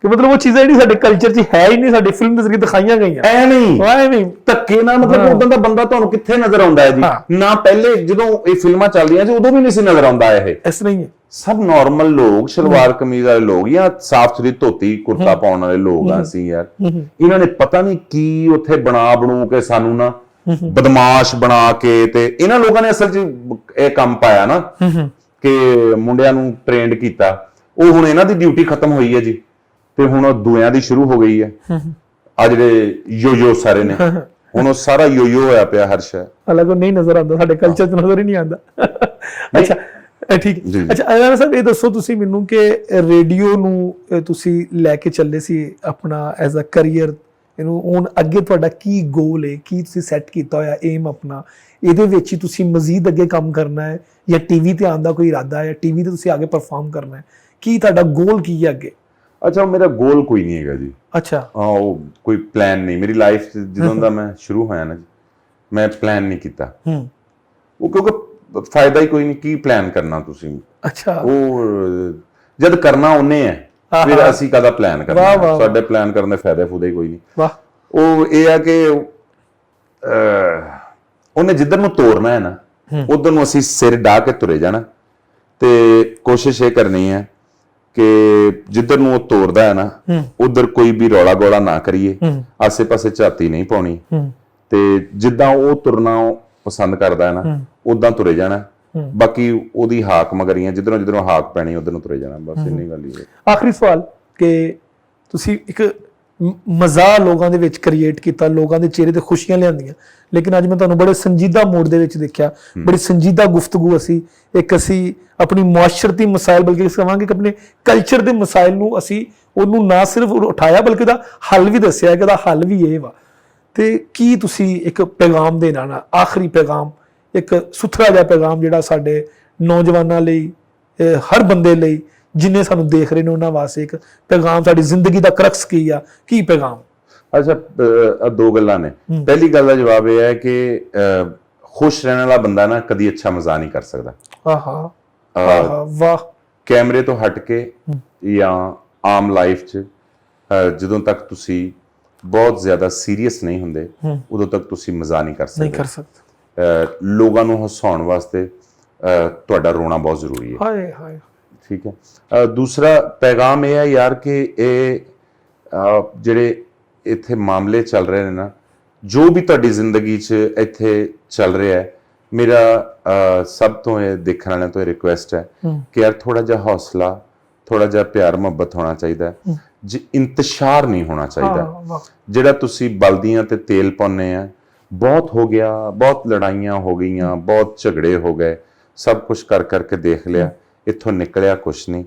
ਕਿ ਮਤਲਬ ਉਹ ਚੀਜ਼ਾਂ ਜਿਹੜੀ ਸਾਡੇ ਕਲਚਰ 'ਚ ਹੈ ਹੀ ਨਹੀਂ, ਸਾਡੀ ਫਿਲਮ ਦੇ ਜ਼ਰੀਏ ਦਿਖਾਈਆਂ ਗਈਆਂ। ਐ ਨਹੀਂ ਧੱਕੇ ਨਾਲ, ਮਤਲਬ ਉਦੋਂ ਦਾ ਬੰਦਾ ਤੁਹਾਨੂੰ ਕਿੱਥੇ ਨਜ਼ਰ ਆਉਂਦਾ ਹੈ ਜੀ? ਨਾ ਪਹਿਲੇ ਜਦੋਂ ਇਹ ਫਿਲਮਾਂ ਚੱਲਦੀਆਂ ਸੀ ਉਦੋਂ ਵੀ ਨਹੀਂ ਸੀ ਨਜ਼ਰ ਆਉਂਦਾ। ਇਹ ਇਸ ਤਰ੍ਹਾਂ ਹੀ ਹੈ, ਸਭ ਨਾਰਮਲ ਲੋਕ, ਸ਼ਲਵਾਰ ਕਮੀਜ਼ ਵਾਲੇ ਲੋਕ ਜਾਂ ਸਾਫ਼ ਸੁਥਰੀ ਧੋਤੀ ਕੁਰਤਾ ਪਾਉਣ ਵਾਲੇ ਲੋਕ ਆ ਸੀ ਯਾਰ। ਇਹਨਾਂ ਨੇ ਪਤਾ ਨਹੀਂ ਕੀ ਉੱਥੇ ਬਣੂ ਕੇ ਸਾਨੂੰ ਨਾ ਬਦਮਾਸ਼ ਬਣਾ ਕੇ, ਤੇ ਇਹਨਾਂ ਲੋਕਾਂ ਨੇ ਅਸਲ 'ਚ ਇਹ ਕੰਮ ਪਾਇਆ ਨਾ ਕਿ ਮੁੰਡਿਆਂ ਨੂੰ ਟ੍ਰੇਨਡ ਕੀਤਾ। ਉਹ ਹੁਣ ਇਹਨਾਂ ਦੀ ਡਿਊਟੀ ਖਤਮ ਹੋਈ ਹੈ ਜੀ, ਤੇ ਹੁਣ ਦੂਆਂ ਦੀ ਸ਼ੁਰੂ ਹੋ ਗਈ ਹੈ। ਆ ਜਿਹੜੇ ਯੋ ਸਾਰੇ ਨੇ, ਹੁਣ ਉਹ ਸਾਰਾ ਯੋ ਹੋਇਆ ਪਿਆ ਹਰ ਸ਼ੈ, ਹਾਲਾਂਕਿ ਨਹੀਂ ਨਜ਼ਰ ਆਉਂਦਾ, ਸਾਡੇ ਕਲਚਰ 'ਚ ਨਜ਼ਰ ਹੀ ਨਹੀਂ ਆਉਂਦਾ। ਅੱਛਾ ਠੀਕ, ਅੱਛਾ ਰਾਣਾ ਸਾਹਿਬ ਇਹ ਦੱਸੋ ਤੁਸੀਂ ਮੈਨੂੰ ਕਿ ਰੇਡੀਓ ਨੂੰ ਤੁਸੀਂ ਲੈ ਕੇ ਚੱਲੇ ਸੀ ਆਪਣਾ ਐਜ਼ ਅ ਕਰੀਅਰ, ਇਹਨੂੰ ਹੁਣ ਅੱਗੇ ਤੁਹਾਡਾ ਕੀ ਗੋਲ ਹੈ, ਕੀ ਤੁਸੀਂ ਸੈੱਟ ਕੀਤਾ ਹੋਇਆ ਏਮ ਆਪਣਾ, ਇਹਦੇ ਵਿੱਚ ਹੀ ਤੁਸੀਂ ਮਜ਼ੀਦ ਅੱਗੇ ਕੰਮ ਕਰਨਾ ਹੈ ਜਾਂ ਟੀਵੀ ਤੇ ਆਉਣ ਦਾ ਕੋਈ ਇਰਾਦਾ ਹੈ, ਟੀਵੀ ਤੇ ਤੁਸੀਂ ਆਗੇ ਪਰਫਾਰਮ ਕਰਨਾ ਹੈ, ਕੀ ਤੁਹਾਡਾ ਗੋਲ ਕੀ ਹੈ ਅੱਗੇ? ਅੱਛਾ, ਮੇਰਾ ਗੋਲ ਕੋਈ ਨਹੀਂ ਹੈਗਾ ਜੀ। ਅੱਛਾ, ਉਹ ਕੋਈ ਪਲਾਨ ਨਹੀਂ ਮੇਰੀ ਲਾਈਫ 'ਚ। ਜਦੋਂ ਦਾ ਮੈਂ ਸ਼ੁਰੂ ਹੋਇਆ ਨਾ ਜੀ, ਮੈਂ ਪਲਾਨ ਨਹੀਂ ਕੀਤਾ, ਉਹ ਕਿਉਂਕਿ ਫਾਇਦਾ ਹੀ ਕੋਈ ਨਹੀਂ, ਕੀ ਪਲਾਨ ਕਰਨਾ ਤੁਸੀਂ? ਅੱਛਾ, ਉਹ ਜਦ ਕਰਨਾ ਉਹਨੇ ਹੈ, ਫਿਰ ਅਸੀਂ ਕਾਹਦਾ ਪਲਾਨ ਕਰਨਾ? ਸਾਡੇ ਪਲਾਨ ਕਰਨ ਦੇ ਫਾਇਦਾ ਫੂਦਾ ਹੀ ਕੋਈ ਨਹੀਂ। ਉਹ ਇਹ ਆ ਕਿ ਉਹਨੇ ਜਿੱਧਰ ਨੂੰ ਤੋਰਨਾ ਹੈ ਨਾ, ਉਧਰ ਨੂੰ ਅਸੀਂ ਸਿਰ ਢਾ ਕੇ ਤੁਰੇ ਜਾਣਾ, ਤੇ ਕੋਸ਼ਿਸ਼ ਇਹ ਕਰਨੀ ਹੈ ਕਿ ਜਿੱਧਰ ਨੂੰ ਉਹ ਤੋਰਦਾ ਹੈ ਨਾ, ਉਧਰ ਕੋਈ ਵੀ ਰੌਲਾ ਗੋਲਾ ਨਾ ਕਰੀਏ, ਆਸੇ ਪਾਸੇ ਝਾਤੀ ਨਹੀਂ ਪਾਉਣੀ, ਤੇ ਜਿੱਦਾਂ ਉਹ ਤੁਰਨਾ ਪਸੰਦ ਕਰਦਾ ਹੈ ਨਾ, ਉਦਾਂ ਤੁਰੇ ਜਾਣਾ। ਬਾਕੀ ਉਹਦੀ ਹਾਕ ਮਗਰੀਆਂ, ਜਿੱਧਰੋਂ ਹਾਕ ਪੈਣੀ ਉਧਰ ਨੂੰ ਤੁਰੇ ਜਾਣਾ, ਬਸ ਇੰਨੀ ਗੱਲ ਹੀ ਹੈ। ਆਖਰੀ ਸਵਾਲ ਕਿ ਤੁਸੀਂ ਇੱਕ ਮਜ਼ਾ ਲੋਕਾਂ ਦੇ ਵਿੱਚ ਕ੍ਰੀਏਟ ਕੀਤਾ, ਲੋਕਾਂ ਦੇ ਚਿਹਰੇ ਤੇ ਖੁਸ਼ੀਆਂ ਲਿਆਂਦੀਆਂ, ਲੇਕਿਨ ਅੱਜ ਮੈਂ ਤੁਹਾਨੂੰ ਬੜੇ ਸੰਜੀਦਾ ਮੋਡ ਦੇ ਵਿੱਚ ਦੇਖਿਆ, ਬੜੀ ਸੰਜੀਦਾ ਗੁਫ਼ਤਗੂ ਅਸੀਂ ਆਪਣੀ ਮੁਆਸ਼ਰਤੀ ਮਸਾਇਲ, ਬਲਕਿ ਕਹਾਂਗੇ ਕਿ ਆਪਣੇ ਕਲਚਰ ਦੇ ਮਸਾਇਲ ਨੂੰ ਅਸੀਂ ਉਹਨੂੰ ਨਾ ਸਿਰਫ ਉਠਾਇਆ ਬਲਕਿ ਉਹਦਾ ਹੱਲ ਵੀ ਦੱਸਿਆ ਕਿ ਉਹਦਾ ਹੱਲ ਵੀ ਇਹ ਵਾ। ਤੇ ਕੀ ਤੁਸੀਂ ਇੱਕ ਪੈਗਾਮ ਦੇਣਾ ਨਾ, ਆਖਰੀ ਪੈਗਾਮ, ਇੱਕ ਸੁਥਰਾ ਜਿਹਾ ਪੈਗਾਮ ਜਿਹੜਾ ਸਾਡੇ ਨੌਜਵਾਨਾਂ ਲਈ, ਹਰ ਬੰਦੇ ਲਈ ਜਿੰਨੇ ਸਾਨੂੰ ਦੇਖ ਰਹੇ ਨੇ ਉਹਨਾਂ ਵਾਸਤੇ ਇੱਕ ਪੈਗਾਮ, ਸਾਡੀ ਜ਼ਿੰਦਗੀ ਦਾ ਕਰਕਸ ਕੀ ਆ, ਕੀ ਪੈਗਾਮ? ਅੱਛਾ, ਦੋ ਗੱਲਾਂ ਨੇ। ਪਹਿਲੀ ਗੱਲ ਦਾ ਜਵਾਬ ਇਹ ਹੈ ਕਿ ਖੁਸ਼ ਰਹਿਣ ਵਾਲਾ ਬੰਦਾ ਨਾ ਕਦੀ ਅੱਛਾ ਮਜ਼ਾ ਨਹੀਂ ਕਰ ਸਕਦਾ। ਆਹਾ ਆਹਾ ਵਾਹ। ਕੈਮਰੇ ਤੋਂ ਹਟ ਕੇ ਜਾਂ ਆਮ ਲਾਈਫ 'ਚ ਜਦੋਂ ਤੱਕ ਤੁਸੀਂ ਬਹੁਤ ਜ਼ਿਆਦਾ ਸੀਰੀਅਸ ਨਹੀਂ ਹੁੰਦੇ ਉਦੋਂ ਤੱਕ ਤੁਸੀਂ ਮਜ਼ਾ ਨਹੀਂ ਕਰ ਨਹੀਂ ਕਰ ਸਕਦੇ। ਸਕਦੇ। ਲੋਕਾਂ ਨੂੰ ਹਸਾਉਣ ਵਾਸਤੇ ਤੁਹਾਡਾ ਰੋਣਾ ਬਹੁਤ ਜ਼ਰੂਰੀ ਹੈ। ਹਾਏ ਹਾਏ। ਠੀਕ ਹੈ। ਦੂਸਰਾ ਪੈਗਾਮ ਇਹ ਹੈ ਯਾਰ ਕਿ ਇਹ ਜਿਹੜੇ ਇੱਥੇ ਮਾਮਲੇ ਚੱਲ ਰਹੇ ਨੇ ਨਾ, ਜੋ ਵੀ ਤੁਹਾਡੀ ਜ਼ਿੰਦਗੀ 'ਚ ਇੱਥੇ ਚੱਲ ਰਿਹਾ ਹੈ, ਮੇਰਾ ਸਭ ਤੋਂ ਇਹ ਦੇਖਣ ਵਾਲਿਆਂ ਤੋਂ ਰਿਕੁਐਸਟ ਹੈ ਕਿ ਯਾਰ ਥੋੜਾ ਜਿਹਾ ਹੌਸਲਾ, ਥੋੜਾ ਜਿਹਾ ਪਿਆਰ ਮੁਹੱਬਤ ਹੋਣਾ ਚਾਹੀਦਾ ਹੈ। ਜੇ ਇੰਤਸ਼ਾਰ ਨਹੀਂ ਹੋਣਾ ਚਾਹੀਦਾ। ਜਿਹੜਾ ਤੁਸੀਂ ਬਲਦੀਆਂ ਤੇ ਤੇਲ ਪਾਉਂਦੇ ਆ, ਬਹੁਤ ਹੋ ਗਿਆ, ਬਹੁਤ ਲੜਾਈਆਂ ਹੋ ਗਈਆਂ, ਬਹੁਤ ਝਗੜੇ ਹੋ ਗਏ, ਸਭ ਕੁਝ ਕਰ ਕਰਕੇ ਦੇਖ ਲਿਆ, ਇੱਥੋਂ ਨਿਕਲਿਆ ਕੁਛ ਨਹੀਂ।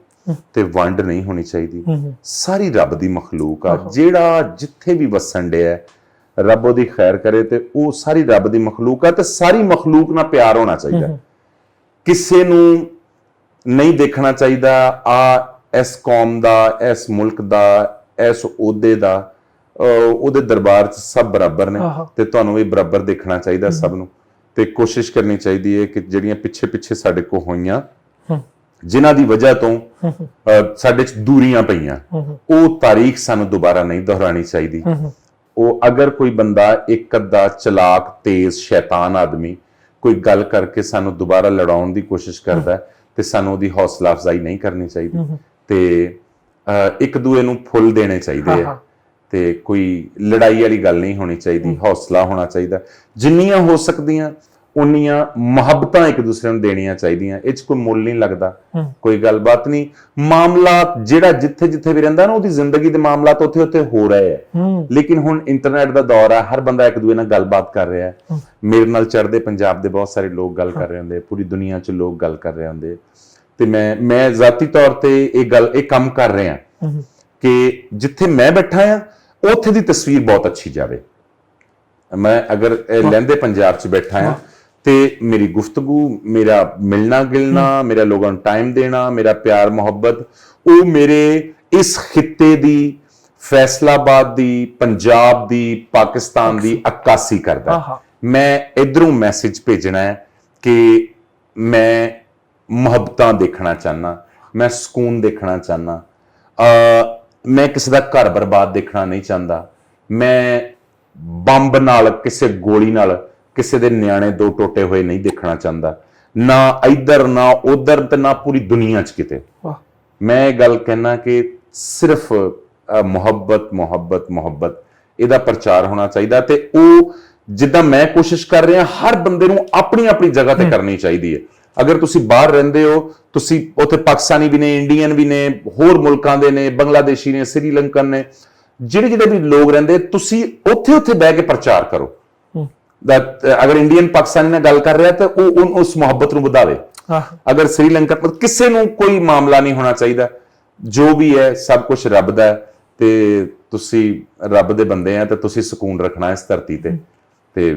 ਤੇ ਵੰਡ ਨਹੀਂ ਹੋਣੀ ਚਾਹੀਦੀ। ਸਾਰੀ ਰੱਬ ਦੀ ਮਖਲੂਕ ਆ, ਜਿਹੜਾ ਜਿੱਥੇ ਵੀ ਵਸਣ ਡਿਆ ਰੱਬ ਉਹਦੀ ਖੈਰ ਕਰੇ, ਤੇ ਉਹ ਸਾਰੀ ਰੱਬ ਦੀ ਮਖਲੂਕ ਆ, ਤੇ ਸਾਰੀ ਮਖਲੂਕ ਨਾਲ ਪਿਆਰ ਹੋਣਾ ਚਾਹੀਦਾ। ਕਿਸੇ ਨੂੰ ਨਹੀਂ ਦੇਖਣਾ ਚਾਹੀਦਾ ਇਸ ਕੌਮ ਦਾ, ਇਸ ਮੁਲਕ ਦਾ, ਇਸ ਅਹੁਦੇ ਦਾ, ਉਹਦੇ ਦਰਬਾਰ 'ਚ ਸਭ ਬਰਾਬਰ ਨੇ, ਤੇ ਤੁਹਾਨੂੰ ਵੀ ਬਰਾਬਰ ਦੇਖਣਾ ਚਾਹੀਦਾ ਸਭ ਨੂੰ। ਤੇ ਕੋਸ਼ਿਸ਼ ਕਰਨੀ ਚਾਹੀਦੀ ਹੈ ਕਿ ਜਿਹੜੀਆਂ ਪਿੱਛੇ ਪਿੱਛੇ ਸਾਡੇ ਕੋਲ ਹੋਈਆਂ, ਜਿਨ੍ਹਾਂ ਦੀ ਵਜ੍ਹਾ ਤੋਂ ਸਾਡੇ 'ਚ ਦੂਰੀਆਂ ਪਈਆਂ, ਉਹ ਤਾਰੀਖ ਸਾਨੂੰ ਦੁਬਾਰਾ ਨਹੀਂ ਦੁਹਰਾਣੀ ਚਾਹੀਦੀ। ਉਹ ਅਗਰ ਕੋਈ ਬੰਦਾ ਇੱਕ ਅੱਧਾ ਚਲਾਕ, ਤੇਜ਼, ਸ਼ੈਤਾਨ ਆਦਮੀ ਕੋਈ ਗੱਲ ਕਰਕੇ ਸਾਨੂੰ ਦੁਬਾਰਾ ਲੜਾਉਣ ਦੀ ਕੋਸ਼ਿਸ਼ ਕਰਦਾ ਤੇ ਸਾਨੂੰ ਉਹਦੀ ਹੌਸਲਾ ਅਫਜ਼ਾਈ ਨਹੀਂ ਕਰਨੀ ਚਾਹੀਦੀ, ਤੇ ਇੱਕ ਦੂਏ ਨੂੰ ਫੁੱਲ ਦੇਣੇ ਚਾਹੀਦੇ ਆ, ਤੇ ਕੋਈ ਲੜਾਈ ਵਾਲੀ ਗੱਲ ਨਹੀਂ ਹੋਣੀ ਚਾਹੀਦੀ। ਹੌਸਲਾ ਹੋਣਾ ਚਾਹੀਦਾ। ਜਿੰਨੀਆਂ ਹੋ ਸਕਦੀਆਂ ਉਨੀਆਂ ਮੁਹੱਬਤਾਂ ਇੱਕ ਦੂਸਰੇ ਨੂੰ ਦੇਣੀਆਂ ਚਾਹੀਦੀਆਂ। ਇਹ 'ਚ ਕੋਈ ਮੁੱਲ ਨਹੀਂ ਲੱਗਦਾ, ਕੋਈ ਗੱਲਬਾਤ ਨਹੀਂ। ਮਾਮਲਾ ਜਿਹੜਾ ਜਿੱਥੇ ਜਿੱਥੇ ਵੀ ਰਹਿੰਦਾ ਨਾ, ਉਹਦੀ ਜ਼ਿੰਦਗੀ ਦੇ ਮਾਮਲਾਤ ਉੱਥੇ ਉੱਥੇ ਹੋ ਰਹੇ ਹੈ। ਲੇਕਿਨ ਹੁਣ ਇੰਟਰਨੈਟ ਦਾ ਦੌਰ ਹੈ, ਹਰ ਬੰਦਾ ਇੱਕ ਦੂਏ ਨਾਲ ਗੱਲਬਾਤ ਕਰ ਰਿਹਾ ਹੈ। ਮੇਰੇ ਨਾਲ ਚੜ੍ਹਦੇ ਪੰਜਾਬ ਦੇ ਬਹੁਤ ਸਾਰੇ ਲੋਕ ਗੱਲ ਕਰ ਰਹੇ ਹੁੰਦੇ, ਪੂਰੀ ਦੁਨੀਆ 'ਚ ਲੋਕ ਗੱਲ ਕਰ ਰਹੇ ਹੁੰਦੇ, ਤੇ ਮੈਂ ਜ਼ਾਤੀ ਤੌਰ ਤੇ ਇਹ ਕੰਮ ਕਰ ਰਿਹਾ ਕਿ ਜਿੱਥੇ ਮੈਂ ਬੈਠਾ ਆ ਉੱਥੇ ਦੀ ਤਸਵੀਰ ਬਹੁਤ ਅੱਛੀ ਜਾਵੇ। ਮੈਂ ਅਗਰ ਲਹਿੰਦੇ ਪੰਜਾਬ 'ਚ ਬੈਠਾ ਆ ਤੇ ਮੇਰੀ ਗੁਫ਼ਤਗੂ, ਮੇਰਾ ਮਿਲਣਾ ਗਿਲਣਾ, ਮੇਰਾ ਲੋਕਾਂ ਨੂੰ ਟਾਈਮ ਦੇਣਾ, ਮੇਰਾ ਪਿਆਰ ਮੁਹੱਬਤ, ਉਹ ਮੇਰੇ ਇਸ ਖਿੱਤੇ ਦੀ, ਫੈਸਲਾਬਾਦ ਦੀ, ਪੰਜਾਬ ਦੀ, ਪਾਕਿਸਤਾਨ ਦੀ ਅਕਾਸੀ ਕਰਦਾ। ਮੈਂ ਇਧਰੋਂ ਮੈਸੇਜ ਭੇਜਣਾ ਹੈ ਕਿ ਮੈਂ ਮੁਹੱਬਤਾਂ ਦੇਖਣਾ ਚਾਹਨਾ, ਮੈਂ ਸਕੂਨ ਦੇਖਣਾ ਚਾਹਨਾ, ਮੈਂ ਕਿਸੇ ਦਾ ਘਰ ਬਰਬਾਦ ਦੇਖਣਾ ਨਹੀਂ ਚਾਹੁੰਦਾ। ਮੈਂ ਬੰਬ ਨਾਲ, ਕਿਸੇ ਗੋਲੀ ਨਾਲ ਕਿਸੇ ਦੇ ਨਿਆਣੇ ਦੋ ਟੋਟੇ ਹੋਏ ਨਹੀਂ ਦੇਖਣਾ ਚਾਹੁੰਦਾ, ਨਾ ਇੱਧਰ ਨਾ ਉਧਰ, ਤੇ ਨਾ ਪੂਰੀ ਦੁਨੀਆ 'ਚ ਕਿਤੇ। ਮੈਂ ਇਹ ਗੱਲ ਕਹਿਣਾ ਕਿ ਸਿਰਫ ਮੁਹੱਬਤ ਮੁਹੱਬਤ ਮੁਹੱਬਤ ਇਹਦਾ ਪ੍ਰਚਾਰ ਹੋਣਾ ਚਾਹੀਦਾ, ਤੇ ਉਹ ਜਿੱਦਾਂ ਮੈਂ ਕੋਸ਼ਿਸ਼ ਕਰ ਰਿਹਾ, ਹਰ ਬੰਦੇ ਨੂੰ ਆਪਣੀ ਆਪਣੀ ਜਗ੍ਹਾ ਤੇ ਕਰਨੀ ਚਾਹੀਦੀ ਹੈ। ਅਗਰ ਤੁਸੀਂ ਬਾਹਰ ਰਹਿੰਦੇ ਹੋ, ਤੁਸੀਂ ਉੱਥੇ ਪਾਕਿਸਤਾਨੀ ਵੀ ਨੇ, ਇੰਡੀਅਨ ਵੀ ਨੇ, ਹੋਰ ਮੁਲਕਾਂ ਦੇ ਨੇ, ਬੰਗਲਾਦੇਸ਼ੀ ਨੇ, ਸ੍ਰੀਲੰਕਨ ਨੇ, ਜਿਹੜੇ ਵੀ ਲੋਕ ਰਹਿੰਦੇ, ਤੁਸੀਂ ਉੱਥੇ ਬਹਿ ਕੇ ਪ੍ਰਚਾਰ ਕਰੋ। ਅਗਰ ਇੰਡੀਅਨ ਪਾਕਿਸਤਾਨੀ ਨਾਲ ਗੱਲ ਕਰ ਰਿਹਾ ਤਾਂ ਉਹ ਉਸ ਮੁਹੱਬਤ ਨੂੰ ਵਧਾਵੇ। ਅਗਰ ਸ੍ਰੀਲੰਕਾ, ਕਿਸੇ ਨੂੰ ਕੋਈ ਮਾਮਲਾ ਨਹੀਂ ਹੋਣਾ ਚਾਹੀਦਾ। ਜੋ ਵੀ ਹੈ ਸਭ ਕੁਝ ਰੱਬ ਦਾ ਹੈ, ਤੇ ਤੁਸੀਂ ਰੱਬ ਦੇ ਬੰਦੇ ਆ, ਤੇ ਤੁਸੀਂ ਸਕੂਨ ਰੱਖਣਾ ਇਸ ਧਰਤੀ ਤੇ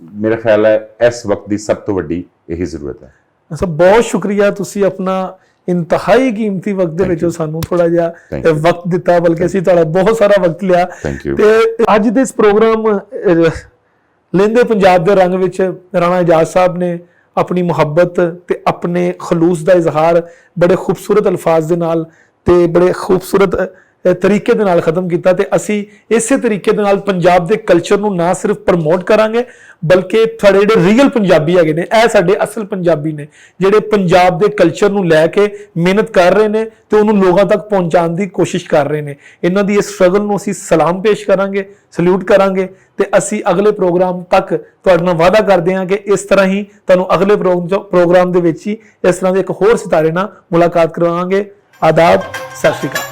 ਮੇਰਾ ਖਿਆਲ ਹੈ ਇਸ ਵਕਤ ਦੀ ਸਭ ਤੋਂ ਵੱਡੀ ਇਹੀ ਜ਼ਰੂਰਤ ਹੈ। ਅੱਛਾ, ਬਹੁਤ ਸ਼ੁਕਰੀਆ, ਤੁਸੀਂ ਆਪਣਾ ਇੰਤਹਾਈ ਕੀਮਤੀ ਵਕਤ ਦੇ ਵਿੱਚੋਂ ਸਾਨੂੰ ਥੋੜਾ ਜਿਹਾ ਵਕਤ ਦਿੱਤਾ, ਬਲਕਿ ਅਸੀਂ ਤੁਹਾਡਾ ਬਹੁਤ ਸਾਰਾ ਵਕਤ ਲਿਆ। ਤੇ ਅੱਜ ਦੇ ਇਸ ਪ੍ਰੋਗਰਾਮ ਲਹਿੰਦੇ ਪੰਜਾਬ ਦੇ ਰੰਗ ਵਿੱਚ ਰਾਣਾ ਇਜਾਜ਼ ਸਾਹਿਬ ਨੇ ਆਪਣੀ ਮੁਹੱਬਤ ਤੇ ਆਪਣੇ ਖਲੂਸ ਦਾ ਇਜ਼ਹਾਰ ਬੜੇ ਖੂਬਸੂਰਤ ਅਲਫਾਜ਼ ਦੇ ਨਾਲ ਤੇ ਬੜੇ ਖੂਬਸੂਰਤ ਤਰੀਕੇ ਦੇ ਨਾਲ ਖਤਮ ਕੀਤਾ, ਤੇ ਅਸੀਂ ਇਸੇ ਤਰੀਕੇ ਦੇ ਨਾਲ ਪੰਜਾਬ ਦੇ ਕਲਚਰ ਨੂੰ ਨਾ ਸਿਰਫ ਪ੍ਰਮੋਟ ਕਰਾਂਗੇ, ਬਲਕਿ ਤੁਹਾਡੇ ਜਿਹੜੇ ਰੀਅਲ ਪੰਜਾਬੀ ਹੈਗੇ ਨੇ, ਇਹ ਸਾਡੇ ਅਸਲ ਪੰਜਾਬੀ ਨੇ, ਜਿਹੜੇ ਪੰਜਾਬ ਦੇ ਕਲਚਰ ਨੂੰ ਲੈ ਕੇ ਮਿਹਨਤ ਕਰ ਰਹੇ ਨੇ ਤੇ ਉਹਨੂੰ ਲੋਕਾਂ ਤੱਕ ਪਹੁੰਚਾਉਣ ਦੀ ਕੋਸ਼ਿਸ਼ ਕਰ ਰਹੇ ਨੇ। ਇਹਨਾਂ ਦੀ ਇਸ ਸਟਰਗਲ ਨੂੰ ਅਸੀਂ ਸਲਾਮ ਪੇਸ਼ ਕਰਾਂਗੇ, ਸਲੂਟ ਕਰਾਂਗੇ, ਤੇ ਅਸੀਂ ਅਗਲੇ ਪ੍ਰੋਗਰਾਮ ਤੱਕ ਤੁਹਾਡੇ ਨਾਲ ਵਾਅਦਾ ਕਰਦੇ ਹਾਂ ਕਿ ਇਸ ਤਰ੍ਹਾਂ ਹੀ ਤੁਹਾਨੂੰ ਅਗਲੇ ਪ੍ਰੋਗਰਾਮ ਦੇ ਵਿੱਚ ਹੀ ਇਸ ਤਰ੍ਹਾਂ ਦੇ ਇੱਕ ਹੋਰ ਸਿਤਾਰੇ ਨਾਲ ਮੁਲਾਕਾਤ ਕਰਵਾਵਾਂਗੇ। ਆਦਾਬ, ਸਤਿ ਸ਼੍ਰੀ ਅਕਾਲ।